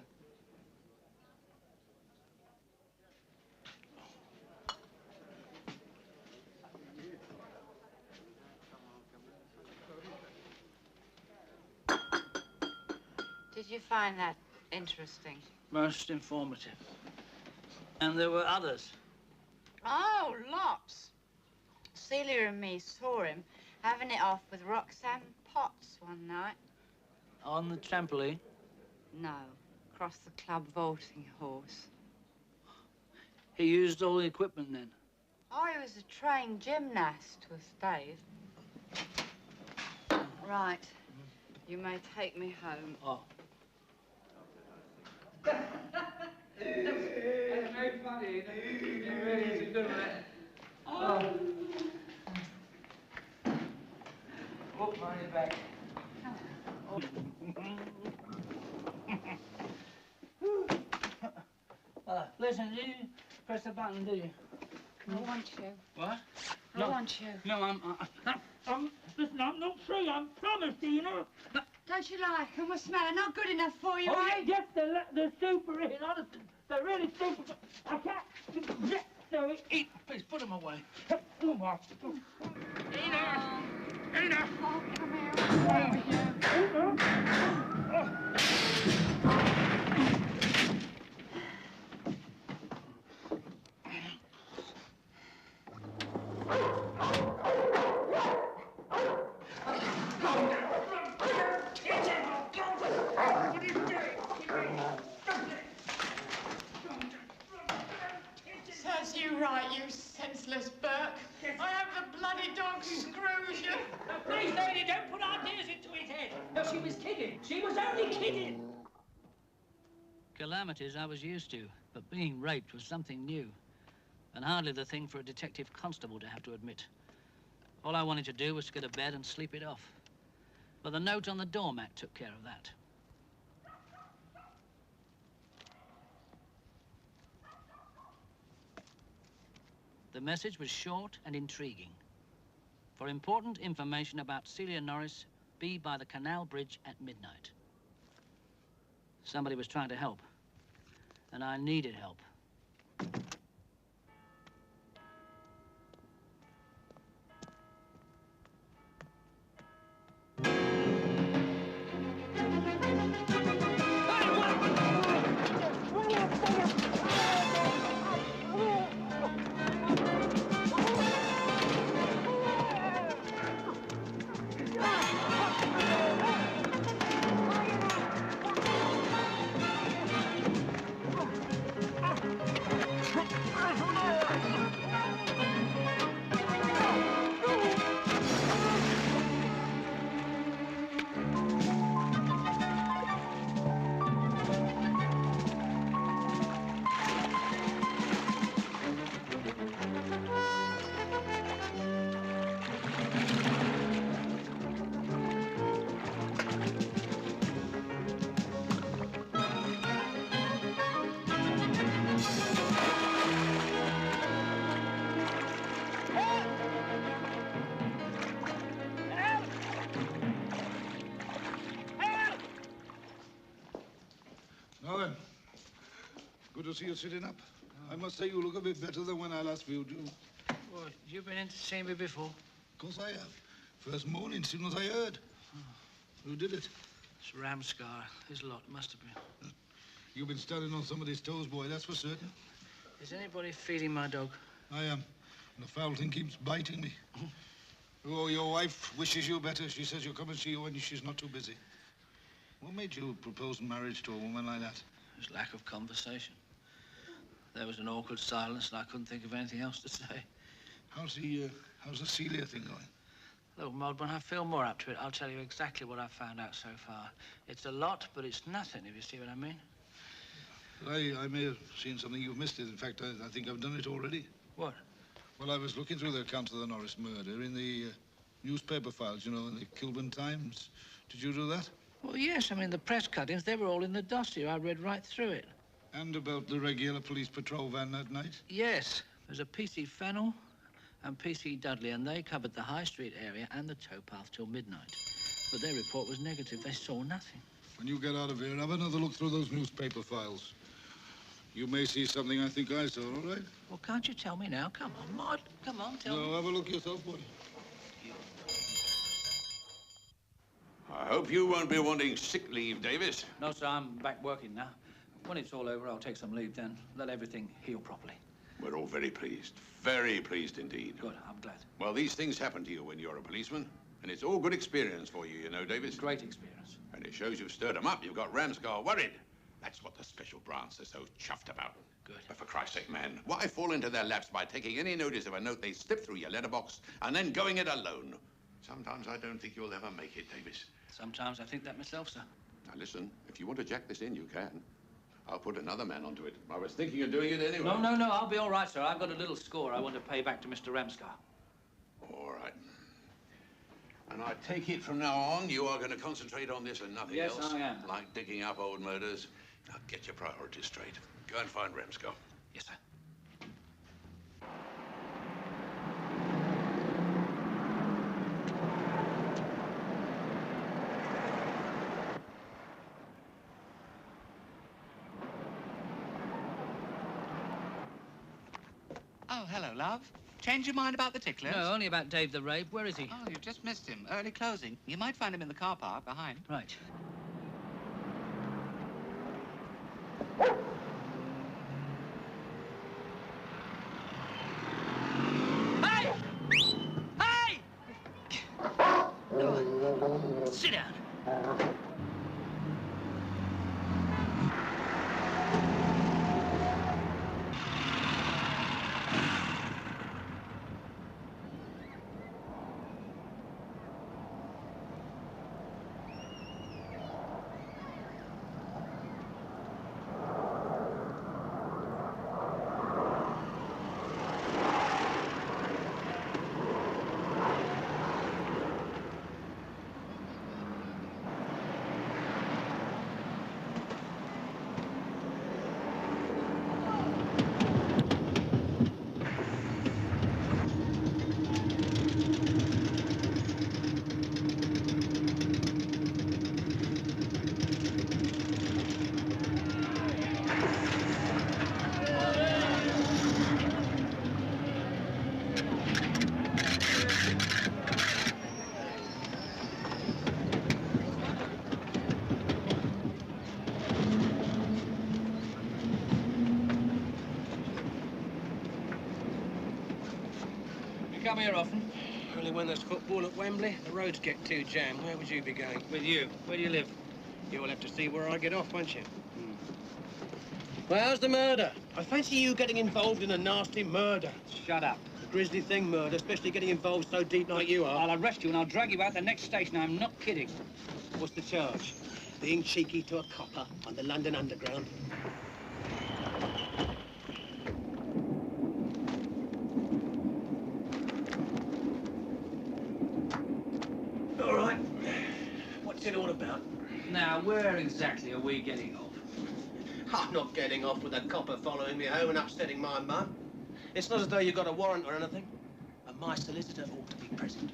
Did you find that interesting? Most informative. And there were others? Oh, lots. Celia and me saw him having it off with Roxanne Potts one night. On the trampoline? No, across the club vaulting horse. He used all the equipment then? Oh, he was a trained gymnast, was Dave. Right. You may take me home. Oh. That's very funny. It really is a good one. Oh. Look, money back. Listen, do you press the button, do you? I want you. What? I want you. No, listen, I'm not free, I promise you, you know. Don't you like them? What's the matter? Not good enough for you, Oh, eh? yeah, yes, they're super in, honestly. They're really super. I can't. No, please, put them away. Come on. Ina! Ina! Oh, come here. What's wrong with Serves you right, you senseless Burke. I hope the bloody dog screws you. Please, lady, don't put ideas into his head. No, she was kidding. She was only kidding. Calamities I was used to, but being raped was something new. And hardly the thing for a detective constable to have to admit. All I wanted to do was to get to bed and sleep it off. But the note on the doormat took care of that. The message was short and intriguing. For important information about Celia Norris, be by the canal bridge at midnight. Somebody was trying to help, and I needed help. Now then, good to see you sitting up. I must say you look a bit better than when I last viewed you. What, you've been in to see me before? Of course I have. First morning, soon as I heard. Who did it? It's Ramscar. His lot must have been. You've been standing on somebody's toes, boy, that's for certain. Is anybody feeding my dog? I am. And the foul thing keeps biting me. Oh, your wife wishes you better. She says you'll come and see you when she's not too busy. What made you propose marriage to a woman like that? It was lack of conversation. There was an awkward silence, and I couldn't think of anything else to say. How's the Celia thing going? Look, Maud, when I feel more up to it, I'll tell you exactly what I've found out so far. It's a lot, but it's nothing, if you see what I mean. I may have seen something you've missed it. In fact, I think I've done it already. What? Well, I was looking through the account of the Norris murder in the newspaper files, you know, in the Kilburn Times. Did you do that? Well, yes. I mean, the press cuttings, they were all in the dossier. I read right through it. And about the regular police patrol van that night? Yes. There's a PC Fennell and PC Dudley, and they covered the High Street area and the towpath till midnight. But their report was negative. They saw nothing. When you get out of here, have another look through those newspaper files. You may see something I think I saw, all right? Well, can't you tell me now? Come on, Maud. Come on, tell me. No, have a look yourself, boy. I hope you won't be wanting sick leave, Davies. No, sir, I'm back working now. When it's all over, I'll take some leave then. Let everything heal properly. We're all very pleased. Very pleased indeed. Good, I'm glad. Well, these things happen to you when you're a policeman. And it's all good experience for you, you know, Davies. Great experience. And it shows you've stirred them up. You've got Ramscar worried. That's what the special branch are so chuffed about. Good. But for Christ's sake, man, why fall into their laps by taking any notice of a note they slip through your letterbox and then going it alone? Sometimes I don't think you'll ever make it, Davies. Sometimes I think that myself, sir. Now, listen, if you want to jack this in, you can. I'll put another man onto it. I was thinking of doing it anyway. No, I'll be all right, sir. I've got a little score I want to pay back to Mr. Ramscar. All right. And I take it from now on, you are going to concentrate on this and nothing else? Yes, I am. Like digging up old murders? Now, get your priorities straight. Go and find Ramscar. Yes, sir. Oh, hello, love. Change your mind about the ticklers? No, only about Dave the Rape. Where is he? Oh, you've just missed him. Early closing. You might find him in the car park behind. Right. Hey! Hey! Oh. Sit down. come here often? Only when there's football at Wembley. The roads get too jammed. Where would you be going? With you. Where do you live? You'll have to see where I get off, won't you? Well, how's the murder? I fancy you getting involved in a nasty murder. Shut up. A grisly thing, murder, especially getting involved so deep like you are. I'll arrest you and I'll drag you out the next station. I'm not kidding. What's the charge? Being cheeky to a copper on the London Underground. All right. What's it all about? Now, where exactly are we getting off? I'm not getting off with a copper following me home and upsetting my mum. It's not as though you got a warrant or anything. And my solicitor ought to be present.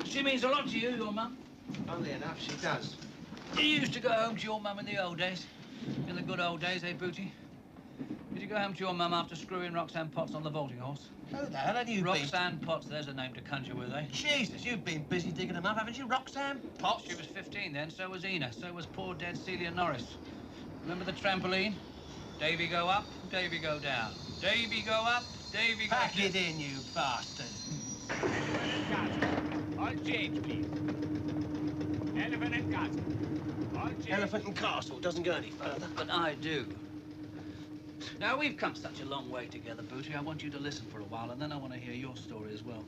She means a lot to you, your mum. Funnily enough, she does. You used to go home to your mum in the old days. In the good old days, eh, Booty? Did you go home to your mum after screwing Roxanne Potts on the vaulting horse? Who the hell have you been? Roxanne Potts, there's a name to conjure with, eh? Jesus, you've been busy digging them up, haven't you? Roxanne Potts? She was 15 then, so was Ina, so was poor dead Celia Norris. Remember the trampoline? Davy go up, Davy go down. Davy go up, Davy go down. Pack it in, you bastard. All change, please. Elephant and Castle. All change. Elephant and Castle doesn't go any further. But I do. Now, we've come such a long way together, Booty. I want you to listen for a while, and then I want to hear your story as well.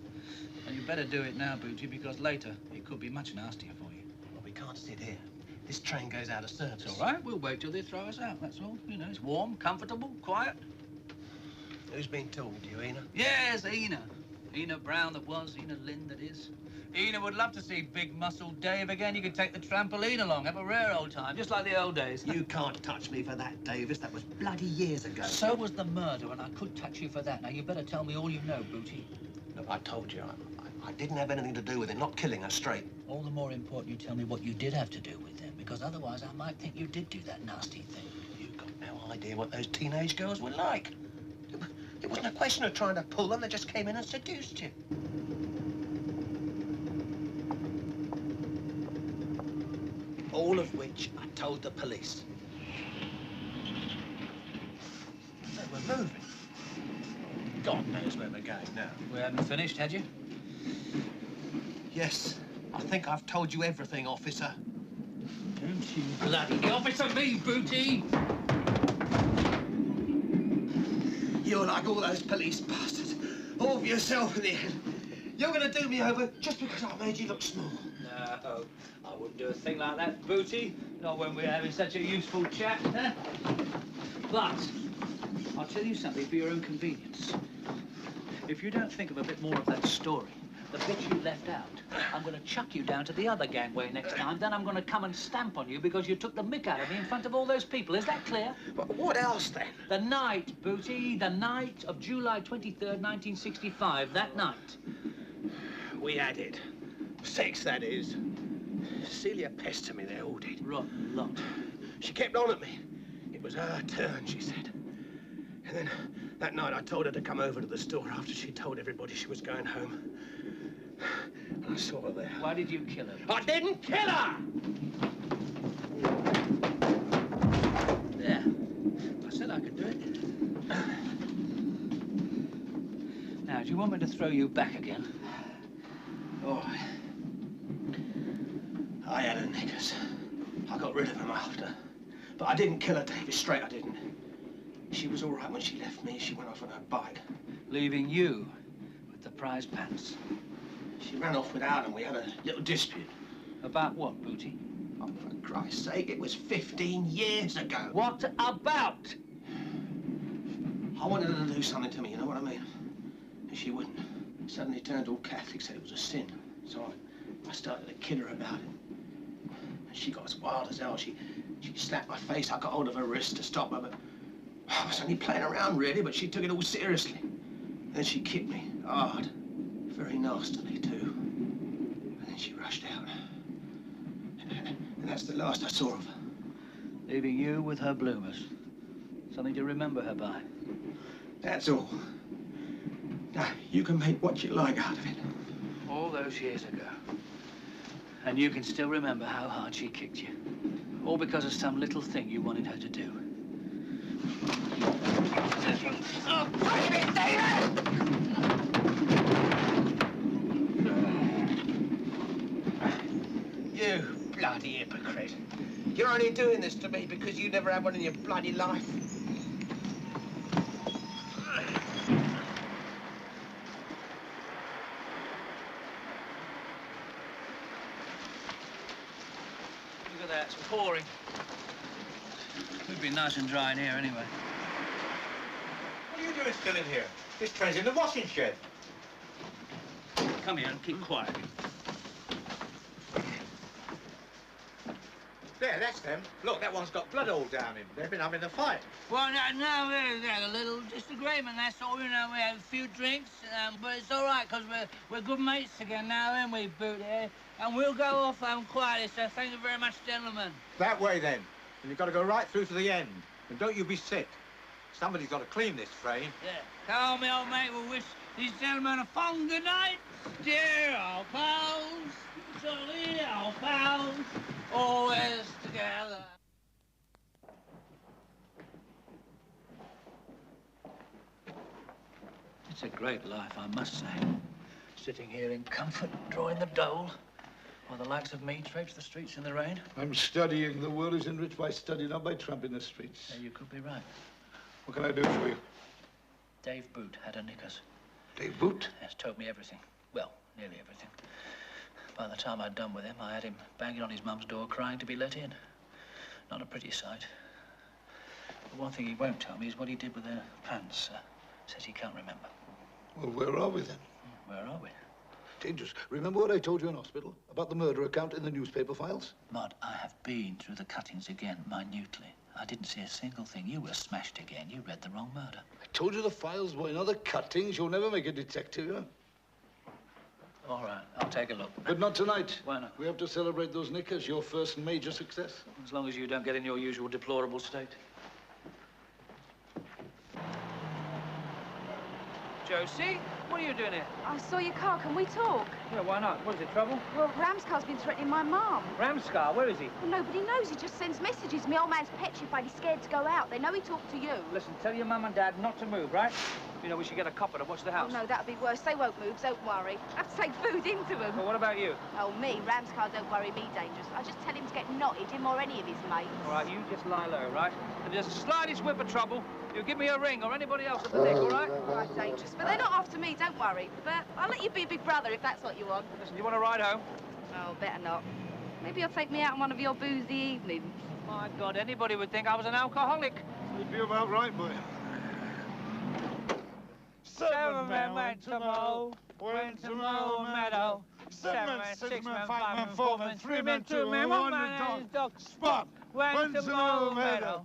And you better do it now, Booty, because later it could be much nastier for you. Well, we can't sit here. This train goes out of service. It's all right. We'll wait till they throw us out, that's all. You know, it's warm, comfortable, quiet. Who's been told you, Ina? Yes, Ina. Ina Brown that was, Ina Lynn that is. Ina would love to see big muscle Dave again. You could take the trampoline along, have a rare old time, just like the old days. You can't touch me for that, Davis. That was bloody years ago. So was the murder, and I could touch you for that. Now, you better tell me all you know, Booty. Look, I told you, I didn't have anything to do with it, not killing her straight. All the more important you tell me what you did have to do with them, because otherwise I might think you did do that nasty thing. You've got no idea what those teenage girls were like. It wasn't a question of trying to pull them, they just came in and seduced you. All of which I told the police. They were moving. God knows where we're going now. We haven't finished, had you? Yes, I think I've told you everything, officer. Don't you bloody officer me, Booty! You're like all those police bastards. All for yourself in the end. You're going to do me over just because I made you look small. No, I wouldn't do a thing like that, Booty. Not when we're having such a useful chat, huh? But I'll tell you something for your own convenience. If you don't think of a bit more of that story, the bit you left out, I'm going to chuck you down to the other gangway next time. Then I'm going to come and stamp on you because you took the mick out of me in front of all those people. Is that clear? What else, then? The night, Booty, the night of July 23rd, 1965, that night. We had it. Sex, that is. Celia pestered me, they all did. Rotten lot. She kept on at me. It was her turn, she said. And then that night I told her to come over to the store after she told everybody she was going home. And I saw her there. Why did you kill her? I didn't kill her! There. I said I could do it. Now, do you want me to throw you back again? Oh, I had her knickers. I got rid of them after. But I didn't kill her, Davis. Straight, I didn't. She was all right when she left me. She went off on her bike. Leaving you with the prize pants. She ran off without them. We had a little dispute. About what, Booty? Oh, for Christ's sake, it was 15 years ago. What about? I wanted her to do something to me, you know what I mean? And she wouldn't. Suddenly turned all Catholic, said it was a sin. So I started to kid her about it. And she got as wild as hell. She slapped my face. I got hold of her wrist to stop her, but I was only playing around, really, but she took it all seriously. Then she kicked me hard, very nastily, too. And then she rushed out. And that's the last I saw of her. Leaving you with her bloomers. Something to remember her by. That's all. Now, you can make what you like out of it. All those years ago. And you can still remember how hard she kicked you. All because of some little thing you wanted her to do. Oh, fuck me, David! You're only doing this to me because you never had one in your bloody life. Look at that, it's pouring. It'd be nice and dry in here anyway. What are you doing still in here? This train's in the washing shed. Come here and keep quiet. There, that's them. Look, that one's got blood all down him. They've been having a fight. Well, no, we had a little disagreement, that's all. You know, we had a few drinks, but it's all right, because we're good mates again now, aren't we, Boot here? And we'll go off quietly, so thank you very much, gentlemen. That way, then. And you've got to go right through to the end. And don't you be sick. Somebody's got to clean this train. Yeah. Come on, me old mate, we'll wish these gentlemen a fond good night. Dear old pals, jolly old pals, always together. It's a great life, I must say. Sitting here in comfort, drawing the dole, while the likes of me traipse the streets in the rain. I'm studying. The world is enriched by study, not by tramping the streets. Yeah, you could be right. What can I do for you? Dave Boot had a knickers. Dave Boot? Yes, told me everything. Well, nearly everything. By the time I'd done with him, I had him banging on his mum's door, crying to be let in. Not a pretty sight. The one thing he won't tell me is what he did with their pants. Says he can't remember. Well, where are we then? Where are we? Dangerous. Remember what I told you in hospital about the murder account in the newspaper files? Mud, I have been through the cuttings again, minutely. I didn't see a single thing. You were smashed again. You read the wrong murder. I told you the files were in other cuttings. You'll never make a detective, you know. All right, I'll take a look. But not tonight. Why not? We have to celebrate those knickers, your first major success. As long as you don't get in your usual deplorable state. Josie, what are you doing here? I saw your car. Can we talk? Yeah, why not? What is it, trouble? Well, Ramscar's been threatening my mum. Ramscar, where is he? Well, nobody knows. He just sends messages. My old man's petrified. He's scared to go out. They know he talked to you. Listen, tell your mum and dad not to move, right? You know, we should get a copper to watch the house. Oh, no, that'd be worse. They won't move. Don't worry. I have to take food into them. Well, what about you? Oh, me? Ramscar don't worry me, Dangerous. I just tell him to get knotted, him or any of his mates. All right, you just lie low, right? If there's the slightest whiff of trouble, you give me a ring or anybody else at the neck, all right? All right, Dangerous. But they're not after me, don't worry. But I'll let you be big brother if that's what you want. Listen, you want to ride home? Oh, better not. Maybe you'll take me out on one of your boozy evenings. My God, anybody would think I was an alcoholic. You'd be about right, boy. 7 men went to mow, went to mow a meadow. 7 men, 6 men, 5 men, 4 men, 3 men, 2 men, 1 man and his dog. Spot went to mow a meadow.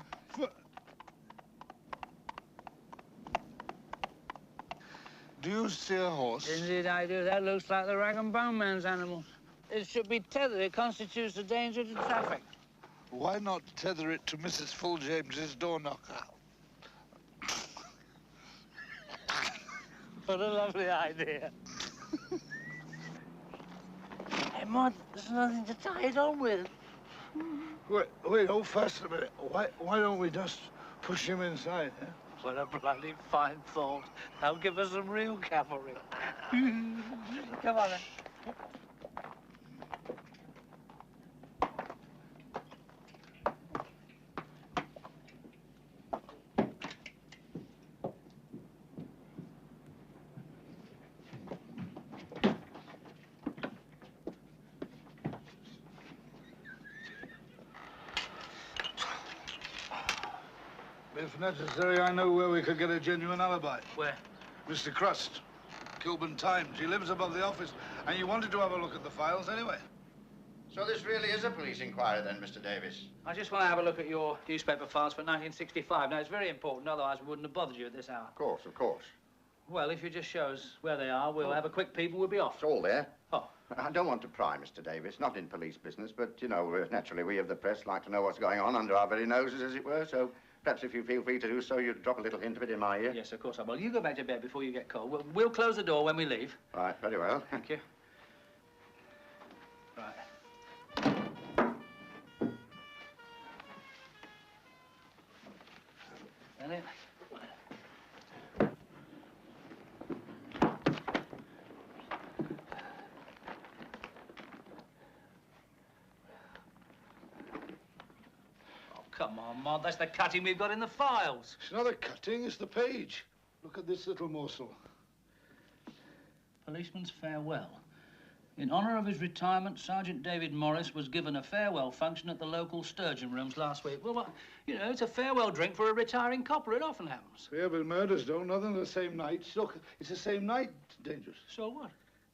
Do you see a horse? Indeed I do. That looks like the rag and bone man's animal. It should be tethered. It constitutes a danger to traffic. Why not tether it to Mrs. Fulljames's door knocker? What a lovely idea. Hey, Maud, there's nothing to tie it on with. Wait, hold fast a minute. Why don't we just push him inside, eh? What a bloody fine thought. That'll give us some real cavalry. Come on, then. If necessary, I know where we could get a genuine alibi. Where? Mr. Crust, Kilburn Times. He lives above the office, and you wanted to have a look at the files anyway. So this really is a police inquiry then, Mr. Davies? I just want to have a look at your newspaper files for 1965. Now, it's very important, otherwise we wouldn't have bothered you at this hour. Of course, of course. Well, if you just show us where they are, we'll have a quick peep and we'll be off. It's all there. Oh. I don't want to pry, Mr. Davies, not in police business, but, you know, naturally we of the press like to know what's going on under our very noses, as it were, so perhaps if you feel free to do so, you'd drop a little hint of it in my ear. Yes, of course I will. You go back to bed before you get cold. We'll close the door when we leave. Right, very well. Thank you. Right. That it? Maude, that's the cutting we've got in the files. It's not a cutting, it's the page. Look at this little morsel. Policeman's farewell. In honour of his retirement, Sergeant David Morris was given a farewell function at the local Sturgeon Rooms last week. Well, what, you know, it's a farewell drink for a retiring copper. It often happens. Yeah, but murders don't. Nothing the same night. Look, it's the same night. Dangerous. So what?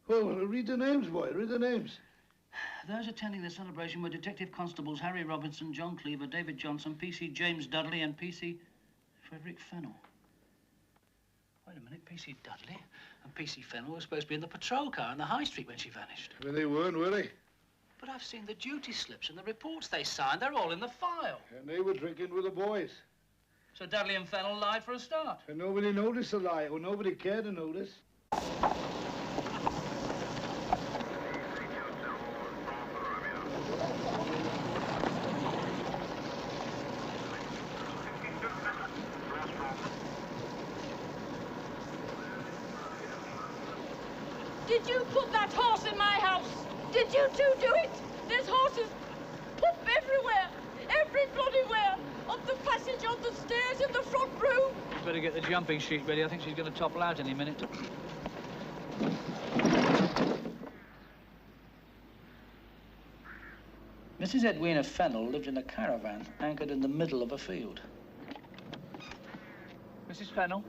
Well, read the names, boy. Read the names. Those attending the celebration were Detective Constables Harry Robinson, John Cleaver, David Johnson, PC James Dudley, and PC Frederick Fennell. Wait a minute, PC Dudley and PC Fennell were supposed to be in the patrol car in the High Street when she vanished. Well, they weren't, were they? But I've seen the duty slips and the reports they signed. They're all in the file. And they were drinking with the boys. So Dudley and Fennell lied for a start. And nobody noticed the lie, or nobody cared to notice. Did you put that horse in my house? Did you two do it? There's horses poop everywhere, every bloody where. Up the passage, on the stairs, in the front room. Better get the jumping sheet ready. I think she's going to topple out any minute. Mrs. Edwina Fennell lived in a caravan anchored in the middle of a field. Mrs. Fennell?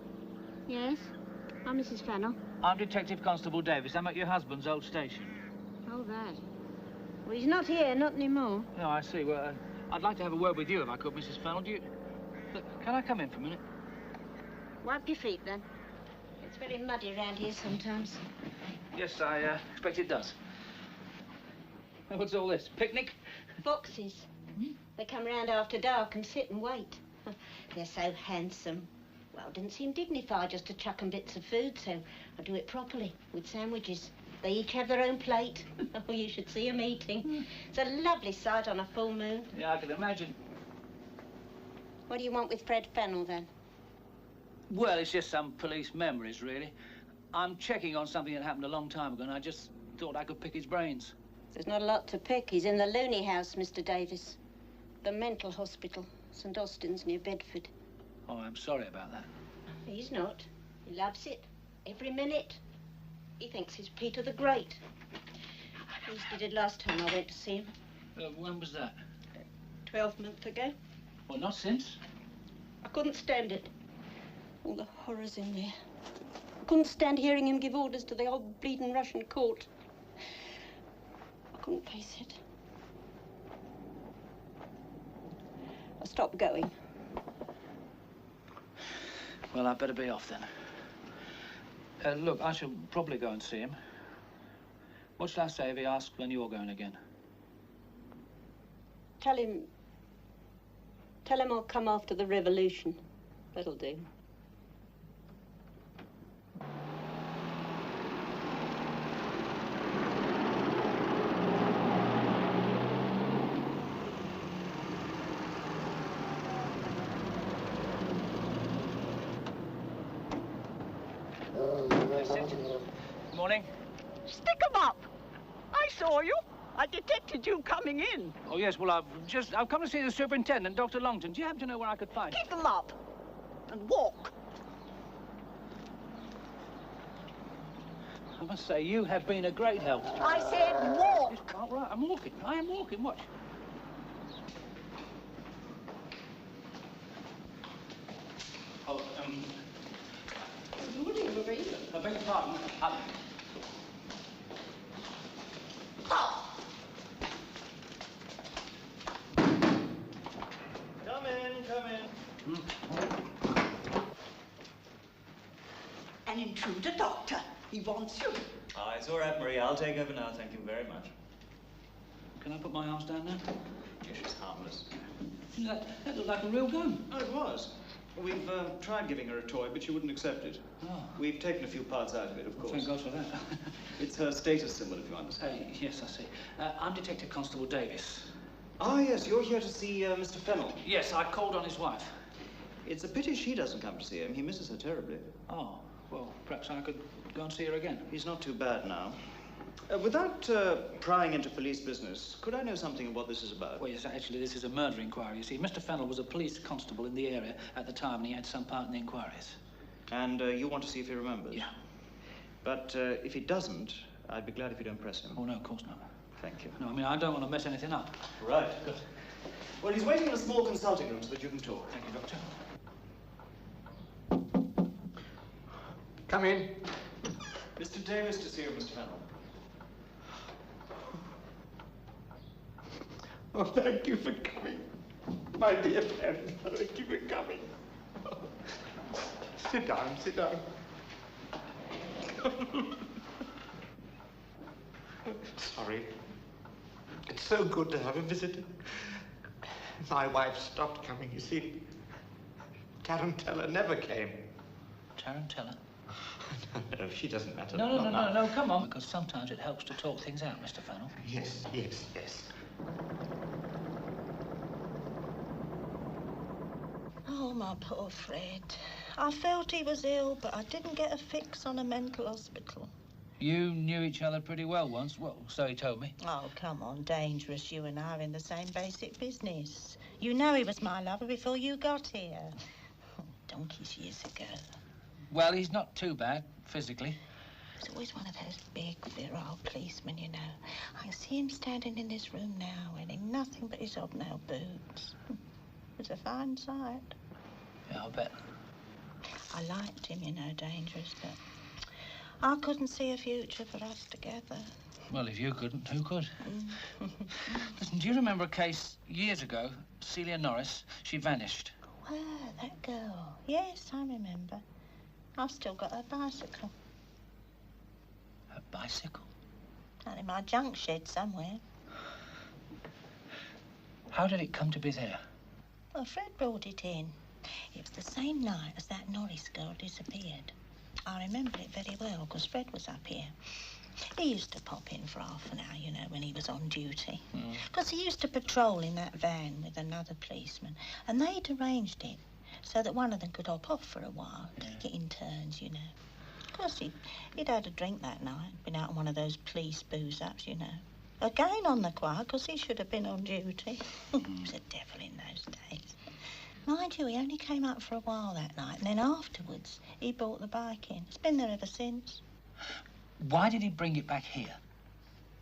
Yes? I'm Mrs. Fennell. I'm Detective Constable Davies. I'm at your husband's old station. Oh, that. Well, he's not here, not anymore. No, I see. Well, I'd like to have a word with you if I could, Mrs. Fennell. Do you... Look, can I come in for a minute? Wipe your feet, then. It's very muddy around here sometimes. Yes, I expect it does. What's all this? Picnic? Foxes. They come round after dark and sit and wait. They're so handsome. Well, it didn't seem dignified just to chuck 'em bits of food, so I do it properly, with sandwiches. They each have their own plate. Oh, you should see 'em eating. It's a lovely sight on a full moon. Yeah, I can imagine. What do you want with Fred Fennell, then? Well, it's just some police memories, really. I'm checking on something that happened a long time ago, and I just thought I could pick his brains. There's not a lot to pick. He's in the loony house, Mr. Davies. The mental hospital, St. Austin's near Bedford. Oh, I'm sorry about that. He's not. He loves it. Every minute. He thinks he's Peter the Great. At least he did last time I went to see him. When was that? 12 months ago. Well, not since. I couldn't stand it. All the horrors in there. I couldn't stand hearing him give orders to the old bleeding Russian court. I couldn't face it. I stopped going. Well, I'd better be off then. Look, I shall probably go and see him. What shall I say if he asks when you're going again? Tell him I'll come after the revolution. That'll do. Morning. Stick 'em up. I saw you. I detected you coming in. Oh, yes, well, I've come to see the superintendent, Dr. Longton. Do you happen to know where I could find him? Keep 'em up. And walk. I must say, you have been a great help. I said walk. Yes, all right, I'm walking. I am walking. Watch. Oh, Good morning, Maureen. I beg your pardon. Come in, come in. An intruder, Doctor. He wants you. Ah, it's all right, Marie. I'll take over now. Thank you very much. Can I put my arms down now? Yes, she's harmless. That looked like a real gun. Oh, it was. We've tried giving her a toy, but she wouldn't accept it. Oh. We've taken a few parts out of it, of course. Thank God for that. It's her status symbol, if you understand. Yes, I see. I'm Detective Constable Davies. Ah, yes, you're here to see Mr. Fennell. Yes, I called on his wife. It's a pity she doesn't come to see him. He misses her terribly. Oh, well, perhaps I could go and see her again. He's not too bad now. Without prying into police business, could I know something of what this is about? Well, yes, actually, this is a murder inquiry. You see, Mr. Fennell was a police constable in the area at the time, and he had some part in the inquiries. And you want to see if he remembers? Yeah. But if he doesn't, I'd be glad if you don't press him. Oh, no, of course not. Thank you. No, I mean, I don't want to mess anything up. Right. Good. Well, he's waiting in a small consulting room so that you can talk. Thank you, Doctor. Come in. Mr. Davies to see you, Mr. Fennell. Oh, thank you for coming. My dear friend, thank you for coming. Sit down, sit down. Sorry. It's so good to have a visitor. My wife stopped coming, you see. Tarantella never came. Tarantella? No, she doesn't matter. No, come on. Because sometimes it helps to talk things out, Mr. Fennell. Yes, yes, yes. Oh, my poor Fred. I felt he was ill, but I didn't get a fix on a mental hospital. You knew each other pretty well once. Well, so he told me. Oh, come on, Dangerous. You and I are in the same basic business. You know he was my lover before you got here. Oh, donkeys years ago. Well, he's not too bad, physically. He's always one of those big, virile policemen, you know. I can see him standing in this room now, wearing nothing but his hobnail boots. It's a fine sight. Yeah, I'll bet. I liked him, you know, Dangerous, but I couldn't see a future for us together. Well, if you couldn't, who could? Listen, do you remember a case years ago? Celia Norris, she vanished. Where, that girl? Yes, I remember. I've still got her bicycle. Her bicycle? Out in my junk shed somewhere. How did it come to be there? Well, Fred brought it in. It was the same night as that Norris girl disappeared. I remember it very well, because Fred was up here. He used to pop in for half an hour, you know, when he was on duty. Because he used to patrol in that van with another policeman. And they'd arranged it so that one of them could hop off for a while, take it in turns, you know. Of course, he'd had a drink that night, been out on one of those police booze-ups, you know. Again on the quiet, because he should have been on duty. He was a devil in those days. Mind you, he only came up for a while that night, and then afterwards, he brought the bike in. It's been there ever since. Why did he bring it back here?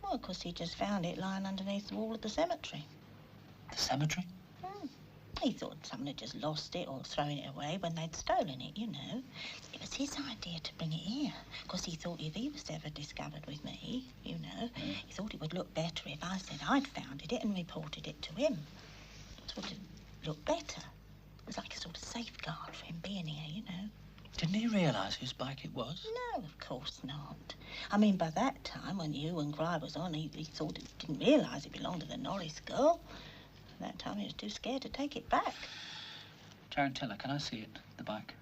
Well, because he just found it lying underneath the wall of the cemetery. The cemetery? He thought someone had just lost it or thrown it away when they'd stolen it, you know. It was his idea to bring it here, because he thought if he was ever discovered with me, you know, he thought it would look better if I said I'd found it and reported it to him. Sort of look better. It was like a sort of safeguard for him being here, you know. Didn't he realise whose bike it was? No, of course not. I mean, by that time, when you and Gry was on, he thought he didn't realise it belonged to the Norris girl. That time he was too scared to take it back. Tarantella, can I see it, the bike?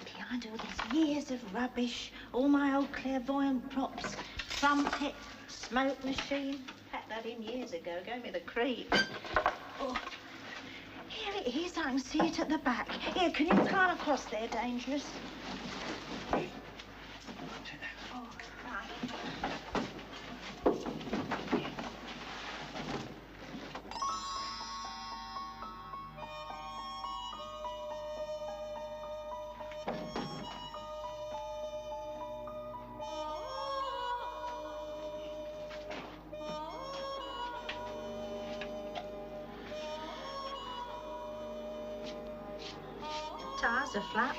Behind all these years of rubbish, all my old clairvoyant props, trumpet, smoke machine. Packed that in years ago, gave me the creep. Oh, here it is, I can see it at the back. Here, can you climb across there, Dangerous? Oh, right. Tires are flat.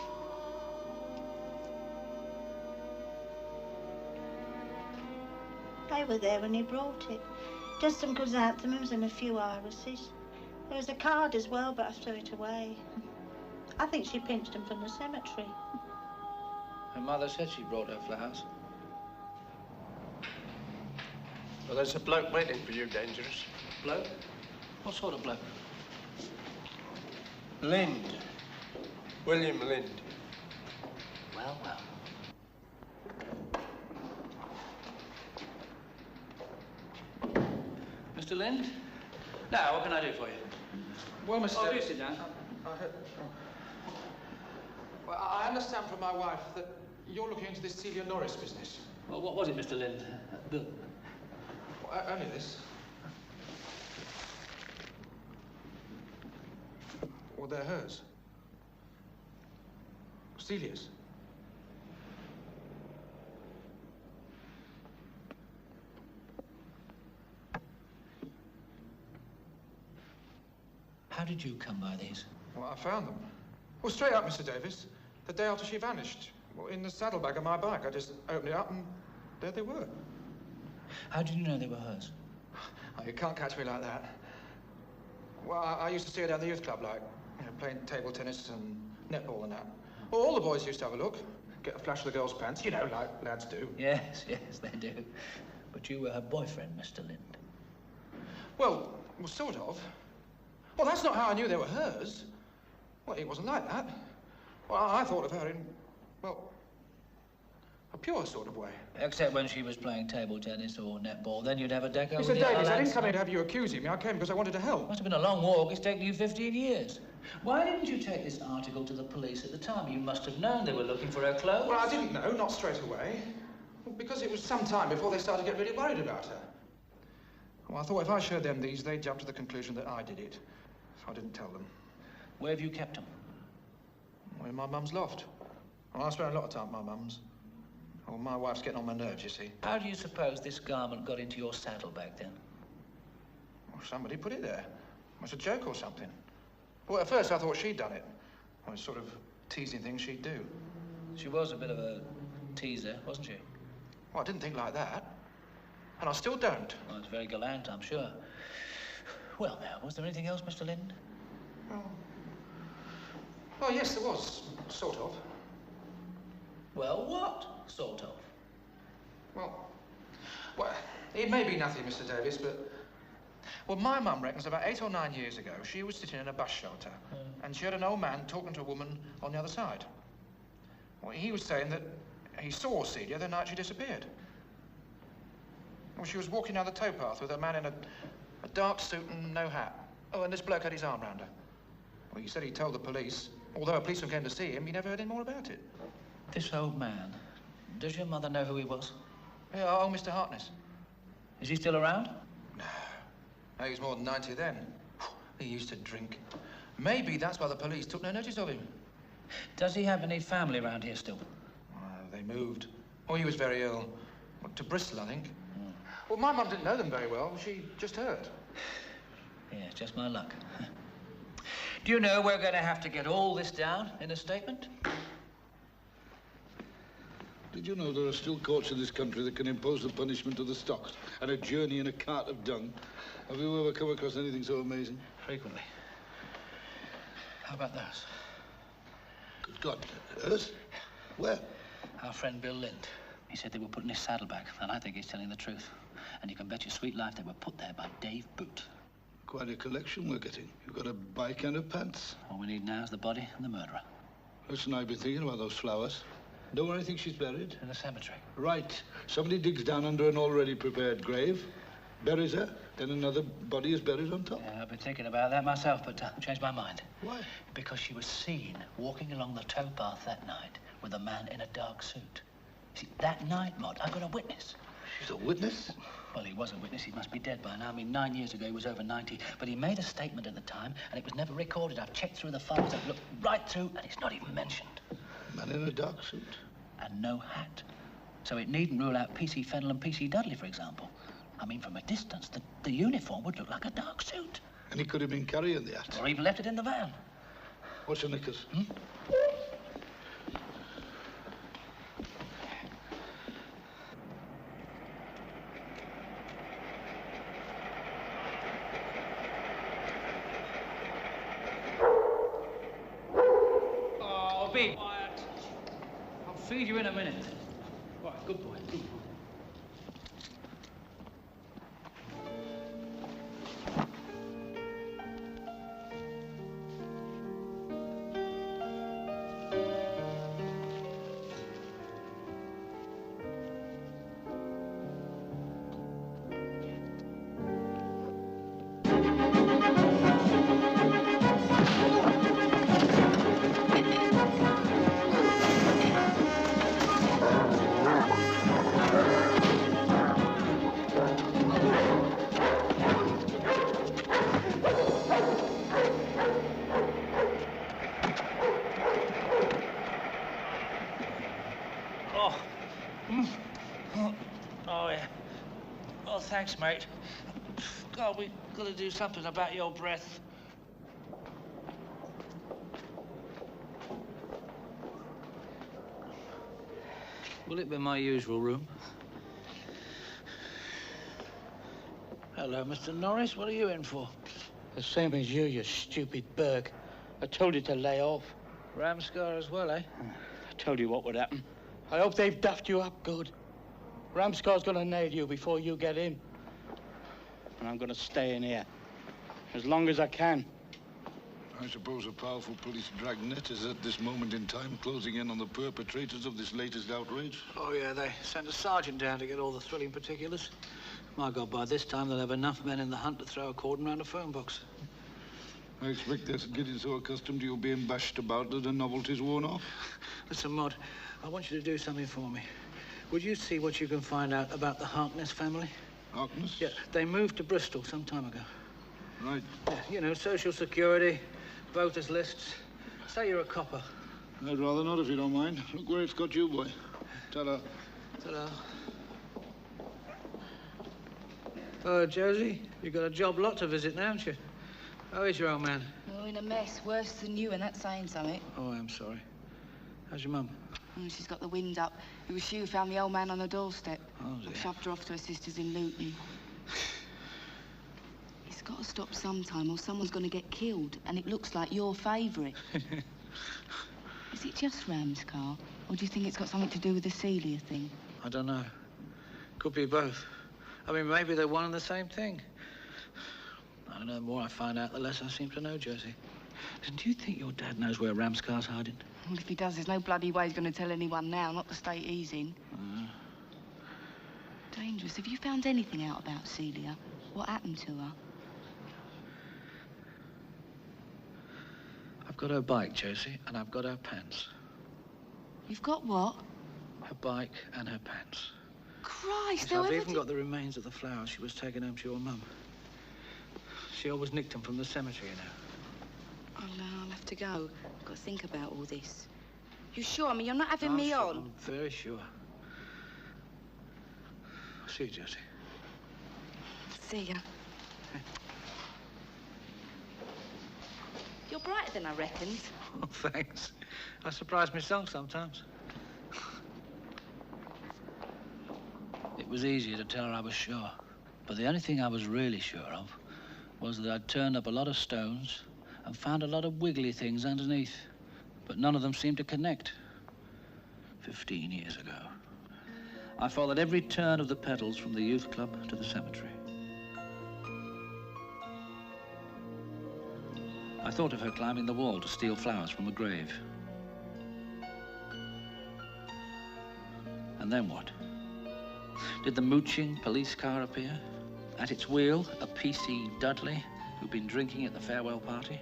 They were there when he brought it. Just some chrysanthemums and a few irises. There was a card as well, but I threw it away. I think she pinched them from the cemetery. Her mother said she brought her flowers. Well, there's a bloke waiting for you, Dangerous. Bloke? What sort of bloke? Lind. William Lind. Well, well. Mr. Lind? Now, what can I do for you? Well, Mr. Oh, do sit down. Well, I understand from my wife that You're looking into this Celia Norris business. Well, what was it, Mr. Lind? Only this. Well, they're hers. Celia's. How did you come by these? Well, I found them. Well, straight up, Mr. Davies. The day after she vanished. Well, in the saddlebag of my bike. I just opened it up and there they were. How did you know they were hers? Oh, you can't catch me like that. Well, I used to see her down the youth club, like, you know, playing table tennis and netball and that. Well, all the boys used to have a look. Get a flash of the girls' pants, you know, like lads do. Yes, yes, they do. But you were her boyfriend, Mr. Lind. Well, sort of. Well, that's not how I knew they were hers. Well, it wasn't like that. Well, I thought of her in, well, a pure sort of way. Except when she was playing table tennis or netball, then you'd have a deco. Mr. Davies, I didn't come here to have you accusing me. I came because I wanted to help. Must have been a long walk. It's taken you 15 years. Why didn't you take this article to the police at the time? You must have known they were looking for her clothes. Well, I didn't know, not straight away. Well, because it was some time before they started to get really worried about her. Well, I thought if I showed them these, they'd jump to the conclusion that I did it. So I didn't tell them. Where have you kept them? Well, in my mum's loft. Well, I spent a lot of time at my mum's. Well, my wife's getting on my nerves, you see. How do you suppose this garment got into your saddlebag, then? Well, somebody put it there. It was a joke or something. Well, at first I thought she'd done it. Well, it's sort of teasing things she'd do. She was a bit of a teaser, wasn't she? Well, I didn't think like that. And I still don't. Well, it's very gallant, I'm sure. Well, now, was there anything else, Mr. Lind? Well, yes, there was. Sort of. Well, what? Sort of. Well, it may be nothing, Mr. Davies, but... Well, my mum reckons about 8 or 9 years ago, she was sitting in a bus shelter, and she heard an old man talking to a woman on the other side. Well, he was saying that he saw Celia the night she disappeared. Well, she was walking down the towpath with a man in a dark suit and no hat. Oh, and this bloke had his arm round her. Well, he said he told the police. Although a policeman came to see him, he never heard any more about it. This old man, does your mother know who he was? Yeah, oh, Mr. Harkness. Is he still around? No, he was more than 90 then. He used to drink. Maybe that's why the police took no notice of him. Does he have any family around here still? They moved. Oh, he was very ill. To Bristol, I think. Well, my mum didn't know them very well. She just heard. Yeah, just my luck. Do you know we're going to have to get all this down in a statement? Did you know there are still courts in this country that can impose the punishment of the stocks and a journey in a cart of dung? Have you ever come across anything so amazing? Frequently. How about those? Good God. Hers? Where? Our friend Bill Lind. He said they were put in his saddlebag, and I think he's telling the truth. And you can bet your sweet life they were put there by Dave Boot. Quite a collection we're getting. You've got a bike and a pants. All we need now is the body and the murderer. Listen, I've been thinking about those flowers. Know where I think she's buried? In the cemetery. Right. Somebody digs down under an already prepared grave, buries her, then another body is buried on top. Yeah, I've been thinking about that myself, but I've changed my mind. Why? Because she was seen walking along the towpath that night with a man in a dark suit. See, that night, Maud, I've got a witness. She's a witness? Well, he was a witness. He must be dead by now. I mean, 9 years ago, he was over 90. But he made a statement at the time, and it was never recorded. I've checked through the files. I've looked right through, and it's not even mentioned. Man in a dark suit? And no hat. So it needn't rule out P.C. Fennell and P.C. Dudley, for example. I mean, from a distance, the uniform would look like a dark suit. And he could have been carrying the hat. Or even left it in the van. What's your knickers? Oh, be quiet. I'll feed you in a minute. Right, good boy, good boy. Oh, yeah. Oh, thanks, mate. God, we've got to do something about your breath. Will it be my usual room? Hello, Mr. Norris. What are you in for? The same as you stupid Burke. I told you to lay off. Ramscar as well, eh? I told you what would happen. I hope they've duffed you up good. Ramscar's gonna nail you before you get in. And I'm gonna stay in here. As long as I can. I suppose a powerful police dragnet is at this moment in time closing in on the perpetrators of this latest outrage. Oh, yeah, they sent a sergeant down to get all the thrilling particulars. My God, by this time they'll have enough men in the hunt to throw a cordon around a phone box. I expect they're getting so accustomed to you being bashed about that the novelty's worn off. Listen, Maud, I want you to do something for me. Would you see what you can find out about the Harkness family? Harkness? Yeah, they moved to Bristol some time ago. Right. Yeah, you know, Social Security, voters lists. Say you're a copper. I'd rather not, if you don't mind. Look where it's got you, boy. Ta-da. Ta-da. Oh, Josie, you've got a job lot to visit now, haven't you? How is your old man? Oh, in a mess. Worse than you, and that's saying something. Oh, I'm sorry. How's your mum? Oh, she's got the wind up. It was she who found the old man on the doorstep. Oh, dear. Shoved her off to her sister's in Luton. It's got to stop sometime, or someone's going to get killed, and it looks like your favourite. Is it just Ramscar, or do you think it's got something to do with the Celia thing? I don't know. Could be both. I mean, maybe they're one and the same thing. I don't know, the more I find out, the less I seem to know, Josie. Listen, do you think your dad knows where Ramscar's hiding? Well, if he does, there's no bloody way he's going to tell anyone now, not the state he's in. Dangerous. Have you found anything out about Celia? What happened to her? I've got her bike, Josie, and I've got her pants. You've got what? Her bike and her pants. Christ, Yes, I've even got the remains of the flowers she was taking home to your mum. She always nicked them from the cemetery, you know. Oh, no, I'll have to go. I've got to think about all this. You sure? I mean, you're not having me sure. on? I'm very sure. I'll see you, Josie. See ya. You're brighter than I reckoned. Oh, thanks. I surprise myself sometimes. It was easier to tell her I was sure. But the only thing I was really sure of was that I'd turned up a lot of stones and found a lot of wiggly things underneath. But none of them seemed to connect. 15 years ago, I followed every turn of the petals from the youth club to the cemetery. I thought of her climbing the wall to steal flowers from a grave. And then what? Did the mooching police car appear? At its wheel, a PC Dudley who'd been drinking at the farewell party?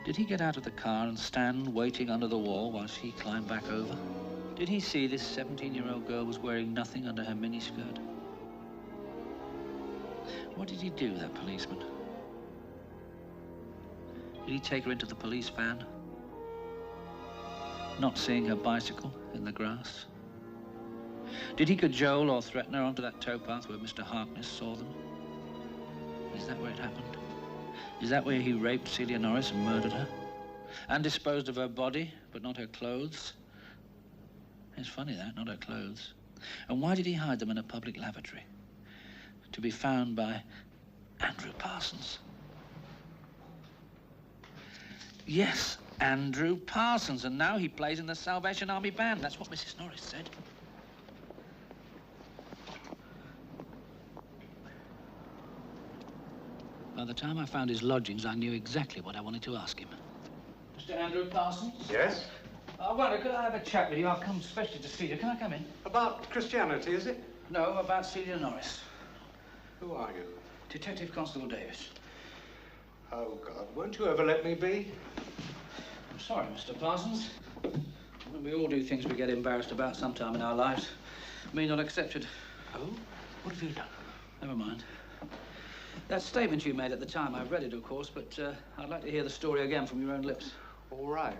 Did he get out of the car and stand waiting under the wall whilst he climbed back over? Did he see this 17-year-old girl was wearing nothing under her miniskirt? What did he do, that policeman? Did he take her into the police van? Not seeing her bicycle in the grass? Did he cajole or threaten her onto that towpath where Mr. Harkness saw them? Is that where it happened? Is that where he raped Celia Norris and murdered her? And disposed of her body, but not her clothes? It's funny that, not her clothes. And why did he hide them in a public lavatory? To be found by Andrew Parsons. Yes, Andrew Parsons, and now he plays in the Salvation Army band. That's what Mrs. Norris said. By the time I found his lodgings, I knew exactly what I wanted to ask him. Mr. Andrew Parsons? Yes? I wonder, could I have a chat with you? I've come especially to see you. Can I come in? About Christianity, is it? No, about Celia Norris. Who are you? Detective Constable Davies. Oh, God, won't you ever let me be? I'm sorry, Mr. Parsons. We all do things we get embarrassed about sometime in our lives. Me not excepted. Oh? What have you done? Never mind. That statement you made at the time, I've read it, of course, but I'd like to hear the story again from your own lips. All right.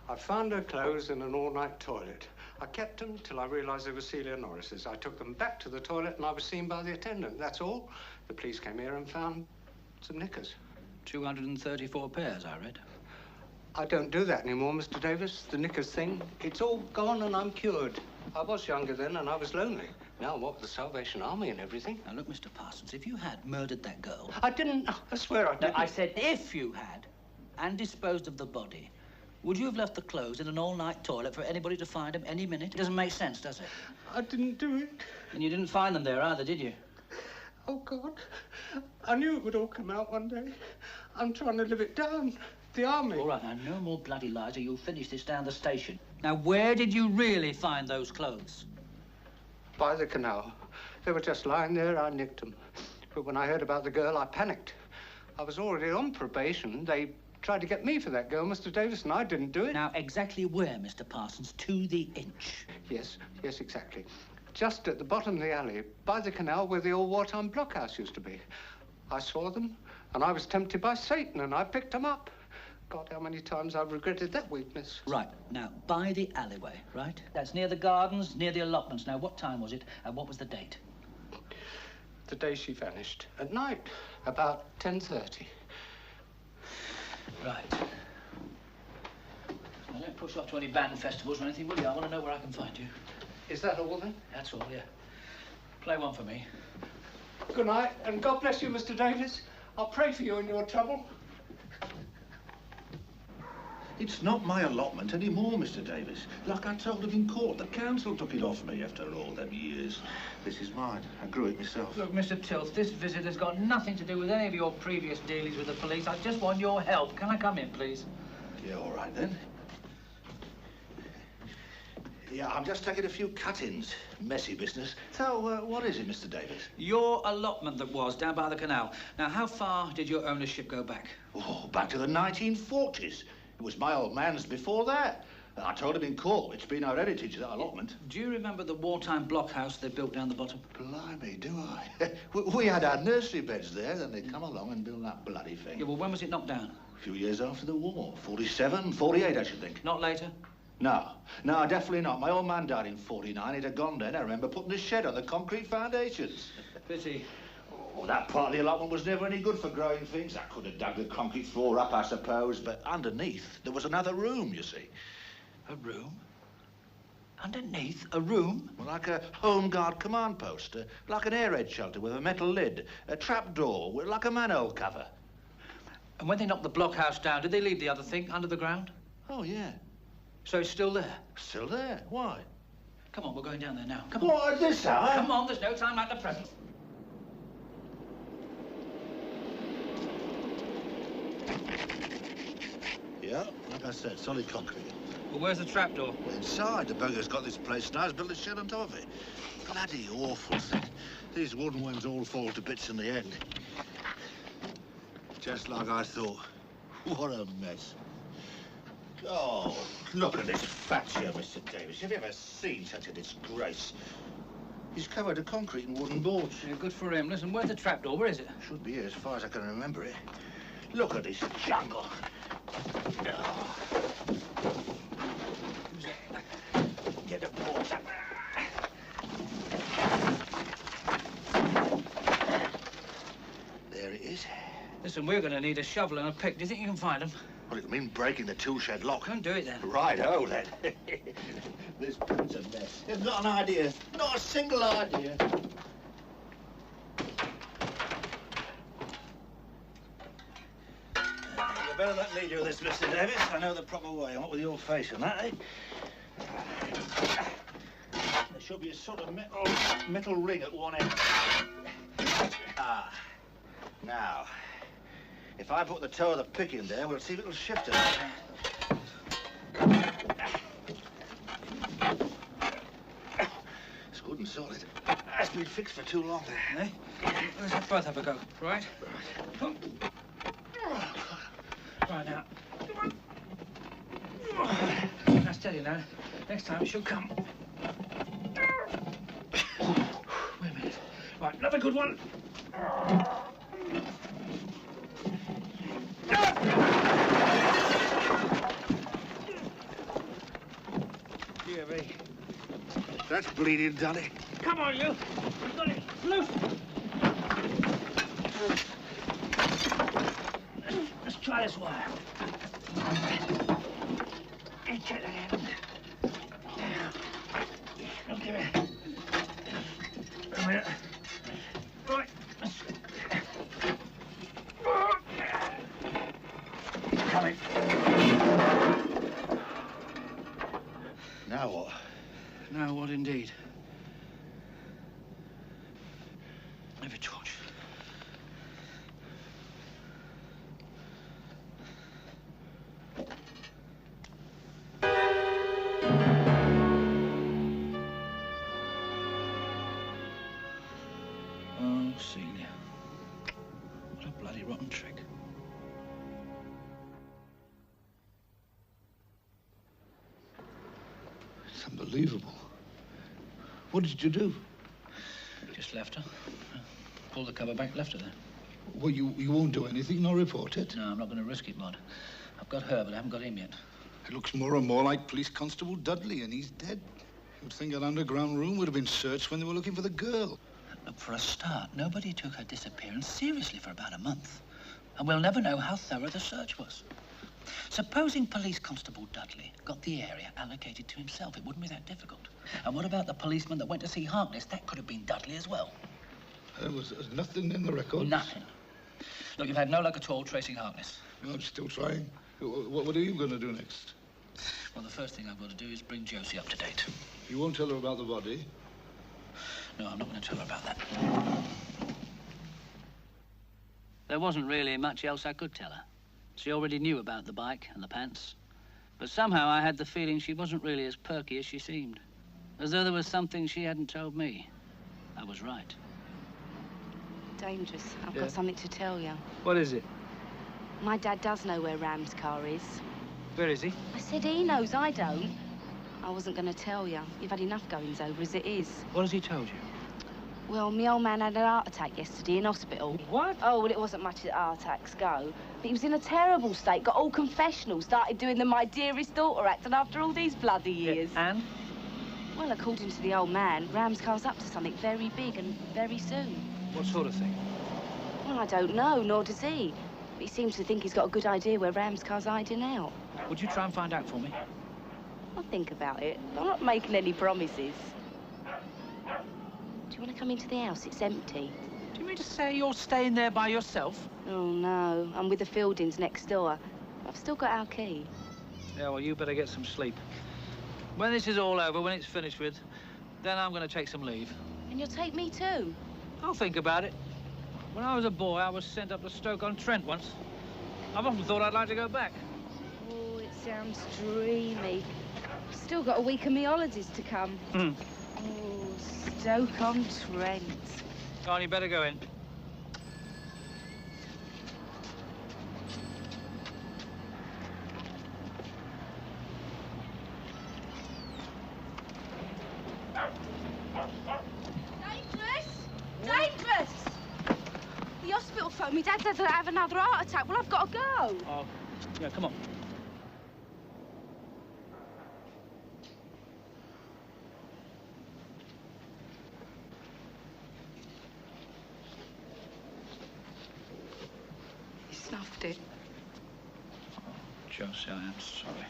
I found her clothes in an all-night toilet. I kept them till I realised they were Celia Norris's. I took them back to the toilet and I was seen by the attendant. That's all. The police came here and found some knickers. 234 pairs, I read. I don't do that anymore, Mr. Davis. The knickers thing, it's all gone and I'm cured. I was younger then and I was lonely. Now, what with the Salvation Army and everything. Now, look, Mr. Parsons, if you had murdered that girl... I didn't. I swear I didn't. No, I said if you had, and disposed of the body, would you have left the clothes in an all-night toilet for anybody to find them any minute? It doesn't make sense, does it? I didn't do it. And you didn't find them there either, did you? Oh, God. I knew it would all come out one day. I'm trying to live it down. The army. All right, now, no more bloody lies or you'll finish this down the station. Now, where did you really find those clothes? By the canal. They were just lying there. I nicked them. But when I heard about the girl, I panicked. I was already on probation. They tried to get me for that girl, Mr. Davis, and I didn't do it. Now, exactly where, Mr. Parsons? To the inch. Yes, exactly. Just at the bottom of the alley, by the canal where the old wartime blockhouse used to be. I saw them, and I was tempted by Satan, and I picked them up. God, how many times I've regretted that weakness. Right. Now, by the alleyway, right? That's near the gardens, near the allotments. Now, what time was it, and what was the date? The day she vanished. At night, about 10:30. Right. Now, don't push off to any band festivals or anything, will you? I want to know where I can find you. Is that all, then? That's all, yeah. Play one for me. Good night, and God bless you, Mr. Davis. I'll pray for you in your trouble. It's not my allotment anymore, Mr. Davis. Like I told him in court, the council took it off me after all them years. This is mine. I grew it myself. Look, Mr. Tilth, this visit has got nothing to do with any of your previous dealings with the police. I just want your help. Can I come in, please? Yeah, all right, then. Yeah, I'm just taking a few cut-ins. Messy business. So, what is it, Mr. Davis? Your allotment that was down by the canal. Now, how far did your ownership go back? Oh, back to the 1940s. It was my old man's before that. I told him in court, it's been our heritage, that allotment. Do you remember the wartime blockhouse they built down the bottom? Blimey, do I? We had our nursery beds there, then they come along and built that bloody thing. Yeah, well, when was it knocked down? A few years after the war. 47, 48, I should think. Not later? No, definitely not. My old man died in 49. He'd have gone then. I remember putting a shed on the concrete foundations. Pity. Oh, that part of the allotment was never any good for growing things. I could have dug the concrete floor up, I suppose, but underneath there was another room, you see. A room? Underneath a room? Well, like a home guard command post, like an air raid shelter with a metal lid, a trap door, like a manhole cover. And when they knocked the blockhouse down, did they leave the other thing under the ground? Oh, yeah. So it's still there? Still there? Why? Come on, we're going down there now. Come on. What, at this hour? Come on, there's no time like the present. Yeah, like I said, solid concrete. Well, where's the trapdoor? Well, inside. The bugger's got this place now. He's built a shed on top of it. Bloody awful thing. These wooden ones all fall to bits in the end. Just like I thought. What a mess. Oh, look at this facia, Mr. Davis. Have you ever seen such a disgrace? He's covered the concrete and wooden boards. Yeah, good for him. Listen, where's the trapdoor? Where is it? Should be here as far as I can remember it. Look at this jungle. Oh. Get the boards up. There it is. Listen, we're going to need a shovel and a pick. Do you think you can find them? Well, it'll mean breaking the tool-shed lock. Don't do it, then. Right-o, then. This place a mess. It's not an idea. Not a single idea. You better let me do this, Mr. Davis. I know the proper way. What with your face and that, eh? There should be a sort of metal ring at one end. Ah. Now, if I put the toe of the pick in there, we'll see if it'll shift it. It's good and solid. It's been fixed for too long. Eh? Let's both have a go, right? Right now. Now, steady now. Next time it should come. Wait a minute. Right, another good one. Dear me. That's bleeding done it. Come on, you. You've got it. Loose. Let's try this wire. Check that end. Look here. A minute. Right. Coming. Now what? Now what indeed? Have a torch. Oh, Celia. What a bloody rotten trick. It's unbelievable. What did you do? Just left her. Pulled the cover back, left her there. Well, you won't do anything, nor report it? No, I'm not going to risk it, Maud. I've got her, but I haven't got him yet. It looks more and more like Police Constable Dudley, and he's dead. You'd think an underground room would have been searched when they were looking for the girl. Look, for a start, nobody took her disappearance seriously for about a month. And we'll never know how thorough the search was. Supposing Police Constable Dudley got the area allocated to himself, it wouldn't be that difficult. And what about the policeman that went to see Harkness? That could have been Dudley as well. There's nothing in the record. Nothing. Look, you've had no luck at all tracing Harkness. No, I'm still trying. What are you going to do next? Well, the first thing I've got to do is bring Josie up to date. You won't tell her about the body? No, I'm not going to tell her about that. There wasn't really much else I could tell her. She already knew about the bike and the pants. But somehow I had the feeling she wasn't really as perky as she seemed. As though there was something she hadn't told me. I was right. Dangerous. I've got something to tell you. What is it? My dad does know where Ram's car is. Where is he? I said he knows, I don't. I wasn't going to tell you. You've had enough goings over as it is. What has he told you? Well, my old man had a heart attack yesterday in hospital. What? Oh, well, it wasn't much as heart attacks go. But he was in a terrible state, got all confessional, started doing the My Dearest Daughter act, and after all these bloody years... Yeah, and? Well, according to the old man, Ram's car's up to something very big and very soon. What sort of thing? Well, I don't know, nor does he. But he seems to think he's got a good idea where Ram's car's hiding out. Would you try and find out for me? I'll think about it. I'm not making any promises. Do you want to come into the house? It's empty. Do you mean to say you're staying there by yourself? Oh, no. I'm with the Fieldings next door. I've still got our key. Yeah, well, you better get some sleep. When this is all over, when it's finished with, then I'm going to take some leave. And you'll take me too? I'll think about it. When I was a boy, I was sent up to Stoke-on-Trent once. I've often thought I'd like to go back. Oh, it sounds dreamy. I've still got a week of me holidays to come. Oh, Stoke-on-Trent. Go on, you better go in. Dangerous! The hospital phoned me. Dad said that I have another heart attack. Well, I've got to go. Oh, yeah, come on. He snuffed it. Oh, Josie, I am sorry.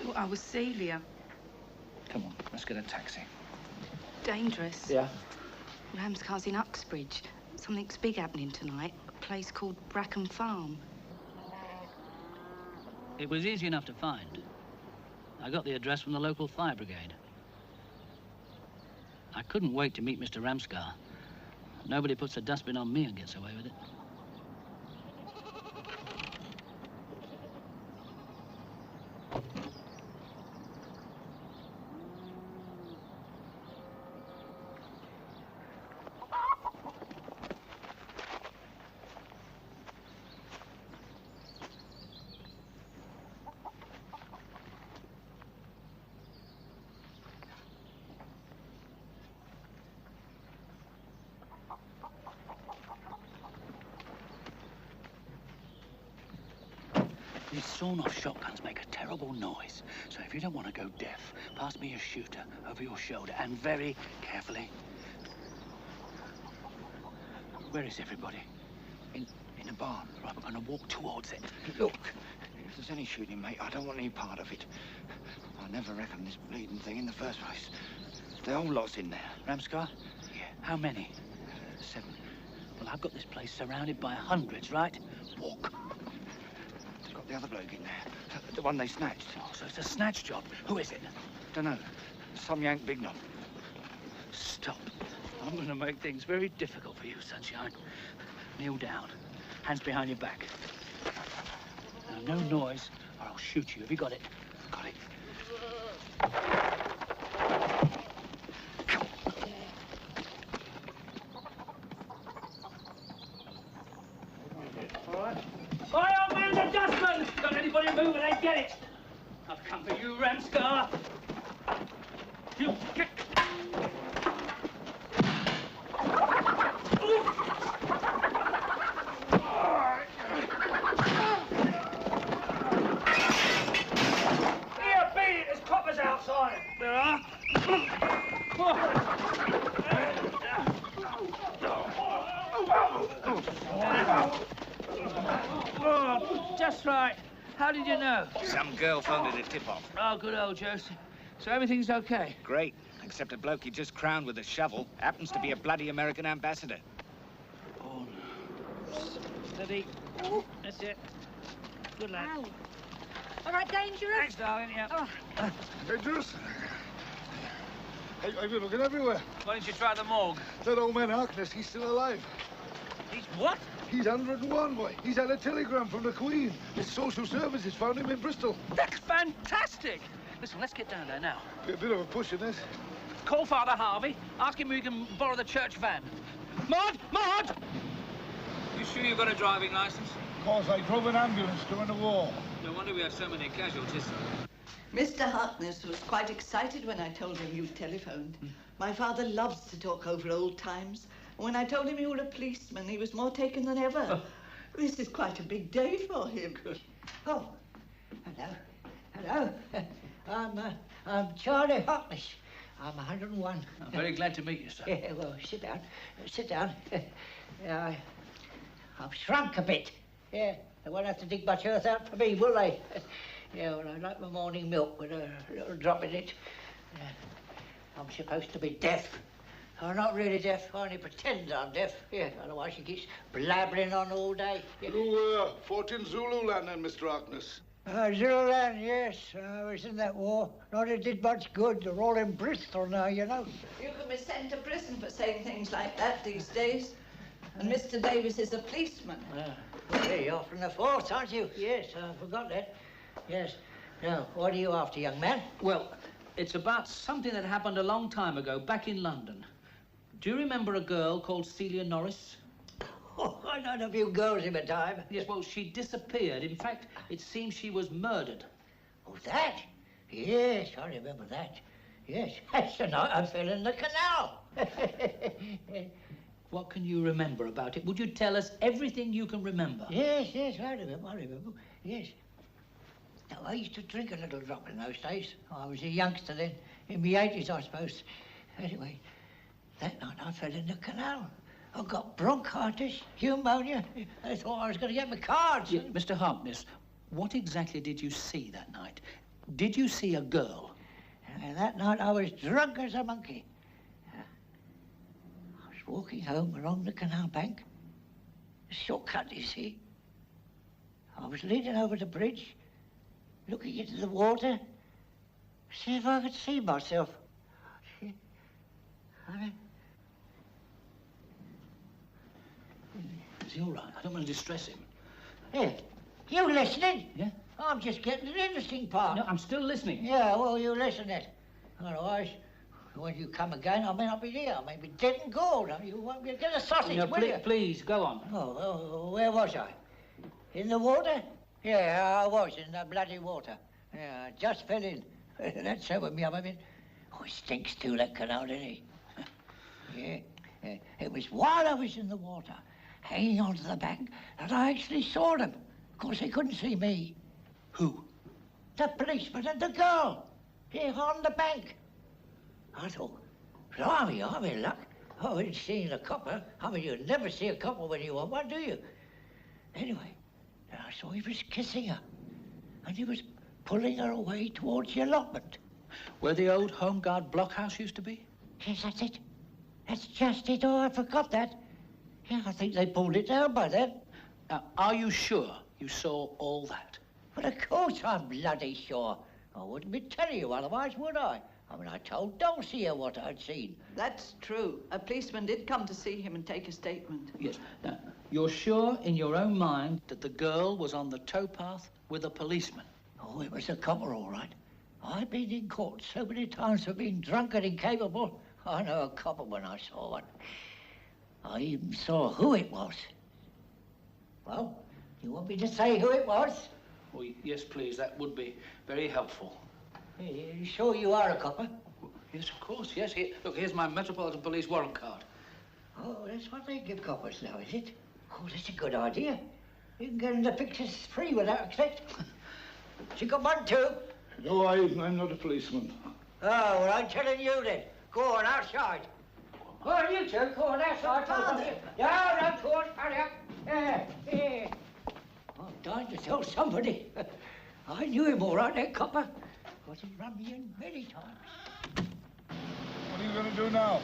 Well, I was Celia. Come on, let's get a taxi. Dangerous. Yeah? Ram's car's in Uxbridge. Something's big happening tonight. A place called Brackham Farm. It was easy enough to find. I got the address from the local fire brigade. I couldn't wait to meet Mr. Ramscar. Nobody puts a dustbin on me and gets away with it. These sawn-off shotguns make a terrible noise. So if you don't want to go deaf, pass me your shooter over your shoulder, and very carefully. Where is everybody? In a barn. Right, we're going to walk towards it. Look, if there's any shooting, mate, I don't want any part of it. I never reckoned this bleeding thing in the first place. The whole lot's in there. Ramscar? Yeah. How many? 7. Well, I've got this place surrounded by hundreds, right? Walk. There's got the other bloke in there. The one they snatched. Oh, so it's a snatch job. Who is it? Dunno. Some yank big knob. Stop. I'm going to make things very difficult for you, Sunshine. Kneel down. Hands behind your back. Now, no noise, or I'll shoot you. Have you got it? Got it. All right. By all means, adjustment! Don't anybody move and they get it. I've come for you, Ramscar. You kick. Outside. There are. Oh, just right. How did you know? Some girl phoned it a tip-off. Oh, good old Joseph. So everything's okay? Great, except a bloke he just crowned with a shovel happens to be a bloody American ambassador. Oh, steady. That's it. Good lad. Ow. All right, dangerous? Thanks, darling, yeah. Oh. Dangerous? I've been looking everywhere. Why didn't you try the morgue? That old man Harkness, he's still alive. He's what? He's 101, boy. He's had a telegram from the Queen. His social services found him in Bristol. That's fantastic. Listen, let's get down there now. Be a bit of a push in this. Call Father Harvey. Ask him if we can borrow the church van. Maud! Maud! You sure you've got a driving license? Of course, I drove an ambulance during the war. No wonder we had so many casualties. Mr. Harkness was quite excited when I told him you telephoned. My father loves to talk over old times. When I told him you were a policeman, he was more taken than ever. This is quite a big day for him. Oh, hello. I'm Charlie Harkness. I'm 101. I'm very glad to meet you, sir. Yeah, well, sit down. Sit down. I've shrunk a bit. Yeah, they won't have to dig much earth out for me, will they? Yeah, well, I like my morning milk with a little drop in it. I'm supposed to be deaf. I'm not really deaf. I only pretend I'm deaf. Yeah, otherwise she keeps blabbering on all day. Yeah. You fought in Zululand then, Mr. Harkness? Zululand, yes. I was in that war. Not it did much good. They're all in Bristol now, you know. You can be sent to prison for saying things like that these days. And Mr. Davies is a policeman. Well, you're from the force, aren't you? Yes, I forgot that. Yes. Now, what are you after, young man? Well, it's about something that happened a long time ago, back in London. Do you remember a girl called Celia Norris? Oh, I known a few girls in my time. Yes, well, she disappeared. In fact, it seems she was murdered. Oh, that? Yes, I remember that. Yes, that's the night I fell in the canal. What can you remember about it? Would you tell us everything you can remember? Yes, I remember. Yes. Now, I used to drink a little drop in those days. I was a youngster then, in my 80s, I suppose. Anyway, that night I fell in the canal. I got bronchitis, pneumonia. I thought I was going to get my cards. Yeah, Mr. Harkness, what exactly did you see that night? Did you see a girl? That night I was drunk as a monkey. I was walking home along the canal bank. A shortcut, you see. I was leaning over the bridge, looking into the water, see if I could see myself. Is he all right? I don't want to distress him. Yeah. You listening? Yeah? I'm just getting the interesting part. No, I'm still listening. Yeah, well, you listen then. Otherwise, when you come again, I may not be there. I may be dead and gone. You won't be able to get a sausage, No, will you? please, go on. Oh, well, where was I? In the water? Yeah, I was in the bloody water. Yeah, I just fell in. That sobered me up a bit. Oh, it stinks too, that canal, didn't it? Yeah. It was while I was in the water, hanging onto the bank, that I actually saw them. Of course, they couldn't see me. Who? The policeman and the girl. Here on the bank. I thought, blimey, I'm in luck. I haven't seen a copper. I mean, you never see a copper when you want one, do you? Anyway, then I saw he was kissing her. And he was pulling her away towards the allotment. Where the old Home Guard blockhouse used to be? Yes, that's it. That's just it. Oh, I forgot that. Yeah, I think they pulled it down by then. Now, are you sure you saw all that? Well, of course I'm bloody sure. I wouldn't be telling you otherwise, would I? I mean, I told Dulcie here what I'd seen. That's true. A policeman did come to see him and take a statement. Yes. Now, you're sure in your own mind that the girl was on the towpath with a policeman? Oh, it was a copper, all right. I've been in court so many times for being drunk and incapable. I know a copper when I saw one. I even saw who it was. Well, you want me to say who it was? Oh, yes, please. That would be very helpful. You sure you are a copper? Yes, of course, yes. Here, look, here's my Metropolitan Police warrant card. Oh, that's what they give coppers now, is it? Oh, that's a good idea. You can get in the pictures free without expense. You got one too? No, I'm not a policeman. Oh, well, I'm telling you then. Go on, outside. Go on, you two. Go on, outside. Yeah, go on, hurry up. Yeah. I'm dying to tell somebody. I knew him all right, that copper. Because he run me in many times. What are you going to do now?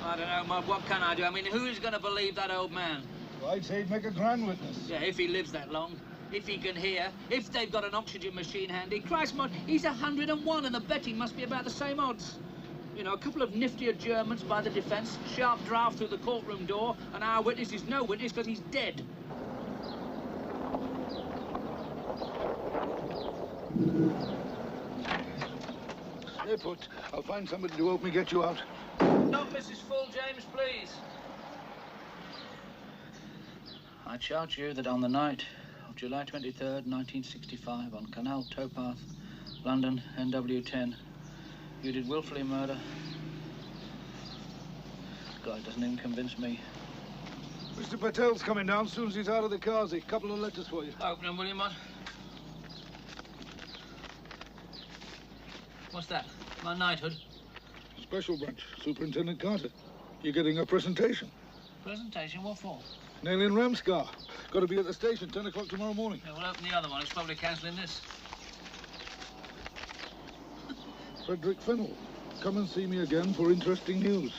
I don't know, Mud. What can I do? I mean, who's going to believe that old man? Well, I'd say he'd make a grand witness. Yeah, if he lives that long. If he can hear. If they've got an oxygen machine handy. Christ, Mud, he's 101 and the betting must be about the same odds. You know, a couple of niftier Germans by the defence, sharp draft through the courtroom door, and our witness is no witness because he's dead. Stay put. I'll find somebody to help me get you out. Not Mrs. Full, James, please. I charge you that on the night of July 23rd, 1965, on Canal Towpath, London, NW10, you did willfully murder. God, doesn't even convince me. Mr. Patel's coming down as soon as he's out of the car. There's a couple of letters for you. Open them, will you, Mud? What's that? My knighthood? Special branch, Superintendent Carter. You're getting a presentation. Presentation? What for? Nailing Ram's car. Got to be at the station 10 o'clock tomorrow morning. Yeah, we'll open the other one. It's probably cancelling this. Frederick Fennell. Come and see me again for interesting news.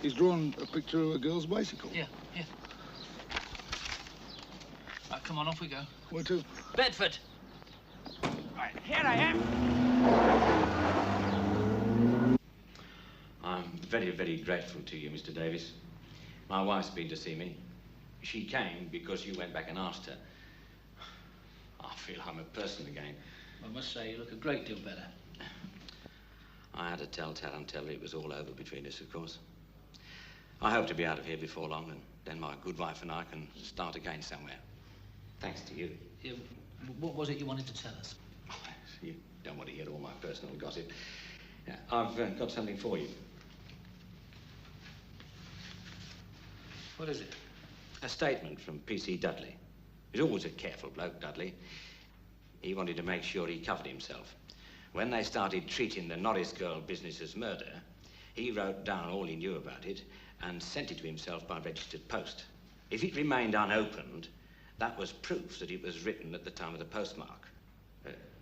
He's drawn a picture of a girl's bicycle. Yeah. Right, come on, off we go. Where to? Bedford. Right, here I am. I'm very, very grateful to you, Mr. Davies. My wife's been to see me. She came because you went back and asked her. I feel I'm a person again. I must say, you look a great deal better. I had to tell Tarantella it was all over between us, of course. I hope to be out of here before long, and then my good wife and I can start again somewhere. Thanks to you. Yeah, what was it you wanted to tell us? You don't want to hear all my personal gossip. Yeah, I've got something for you. What is it? A statement from P.C. Dudley. He's always a careful bloke, Dudley. He wanted to make sure he covered himself. When they started treating the Norris girl business as murder, he wrote down all he knew about it and sent it to himself by registered post. If it remained unopened, that was proof that it was written at the time of the postmark.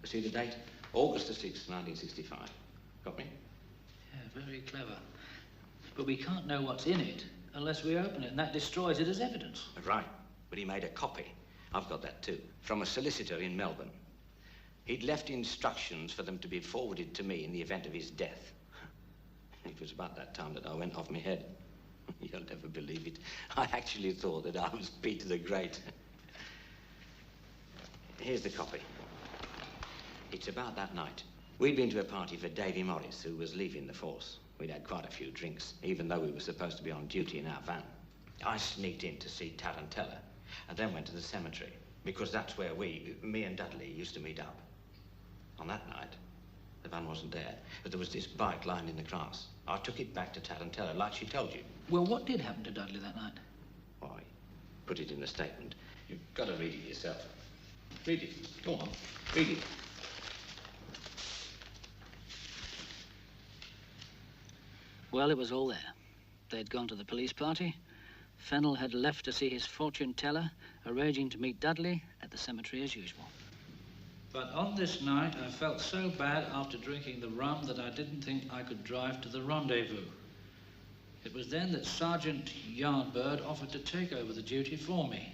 See the date? August the 6th, 1965. Got me? Yeah, very clever. But we can't know what's in it unless we open it, and that destroys it as evidence. Right, but he made a copy. I've got that too, from a solicitor in Melbourne. He'd left instructions for them to be forwarded to me in the event of his death. It was about that time that I went off my head. You'll never believe it. I actually thought that I was Peter the Great. Here's the copy. It's about that night. We'd been to a party for Davy Morris, who was leaving the force. We'd had quite a few drinks, even though we were supposed to be on duty in our van. I sneaked in to see Tarantella, and then went to the cemetery, because that's where me and Dudley, used to meet up. On that night, the van wasn't there, but there was this bike lying in the grass. I took it back to Tarantella, like she told you. Well, what did happen to Dudley that night? Why, put it in the statement. You've got to read it yourself. Read it. Go on. Read it. Well, it was all there. They'd gone to the police party. Fennel had left to see his fortune teller, arranging to meet Dudley at the cemetery as usual. But on this night, I felt so bad after drinking the rum that I didn't think I could drive to the rendezvous. It was then that Sergeant Yardbird offered to take over the duty for me.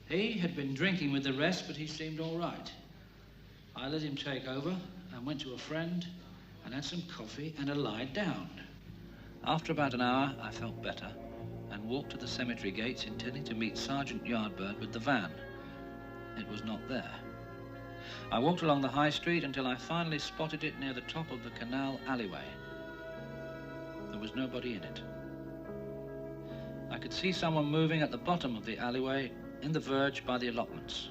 He had been drinking with the rest, but he seemed all right. I let him take over and went to a friend and had some coffee and a lie down. After about an hour, I felt better and walked to the cemetery gates intending to meet Sergeant Yardbird with the van. It was not there. I walked along the high street until I finally spotted it near the top of the canal alleyway. There was nobody in it. I could see someone moving at the bottom of the alleyway in the verge by the allotments.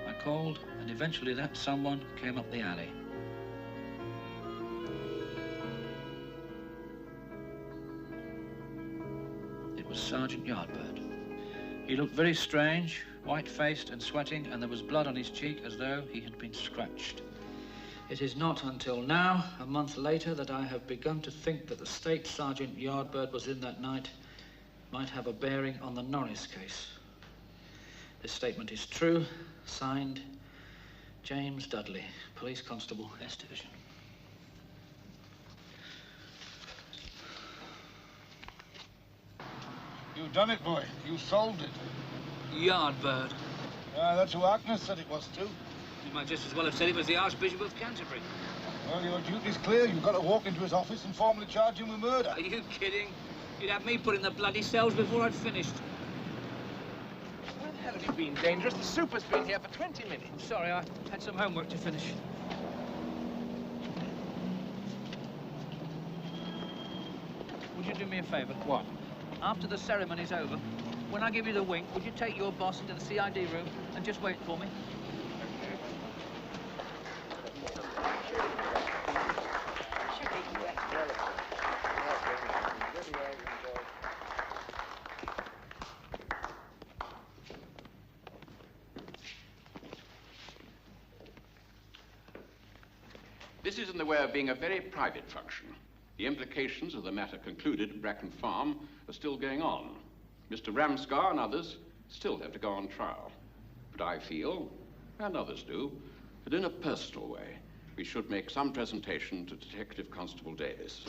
I called, and eventually that someone came up the alley. It was Sergeant Yardbird. He looked very strange, white-faced and sweating, and there was blood on his cheek as though he had been scratched. It is not until now, a month later, that I have begun to think that the state Sergeant Yardbird was in that night might have a bearing on the Norris case. This statement is true. Signed, James Dudley, Police Constable, S Division. You've done it, boy. You solved it. Yardbird. That's who Agnes said it was, too. You might just as well have said it was the Archbishop of Canterbury. Well, your duty's clear. You've got to walk into his office and formally charge him with murder. Are you kidding? You'd have me put in the bloody cells before I'd finished. Where the hell have you been, Dangerous? The super's been here for 20 minutes. I'm sorry, I had some homework to finish. Would you do me a favour? What? After the ceremony's over, when I give you the wink, would you take your boss into the CID room and just wait for me? This is in the way of being a very private function. The implications of the matter concluded at Bracken Farm are still going on. Mr. Ramscar and others still have to go on trial. But I feel, and others do, that in a personal way, we should make some presentation to Detective Constable Davies.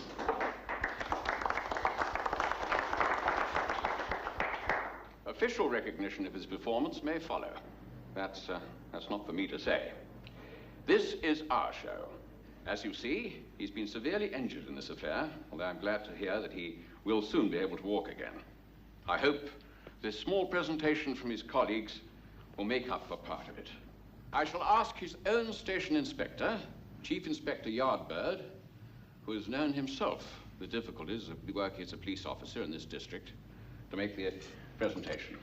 Official recognition of his performance may follow. That's not for me to say. This is our show. As you see, he's been severely injured in this affair, although I'm glad to hear that he will soon be able to walk again. I hope this small presentation from his colleagues will make up for part of it. I shall ask his own station inspector, Chief Inspector Yardbird, who has known himself the difficulties of working as a police officer in this district, to make the presentation.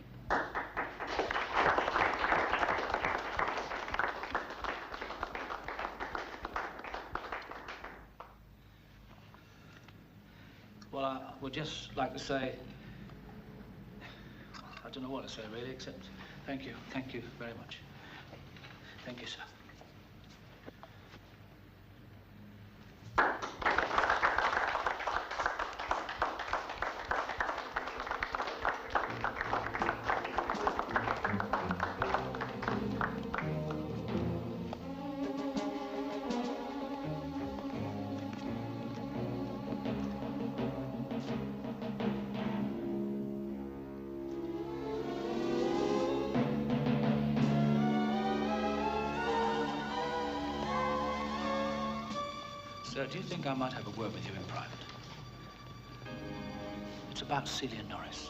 Well, I would just like to say, I don't know what to say really, except thank you very much. Thank you, sir. Sir, do you think I might have a word with you in private? It's about Celia Norris.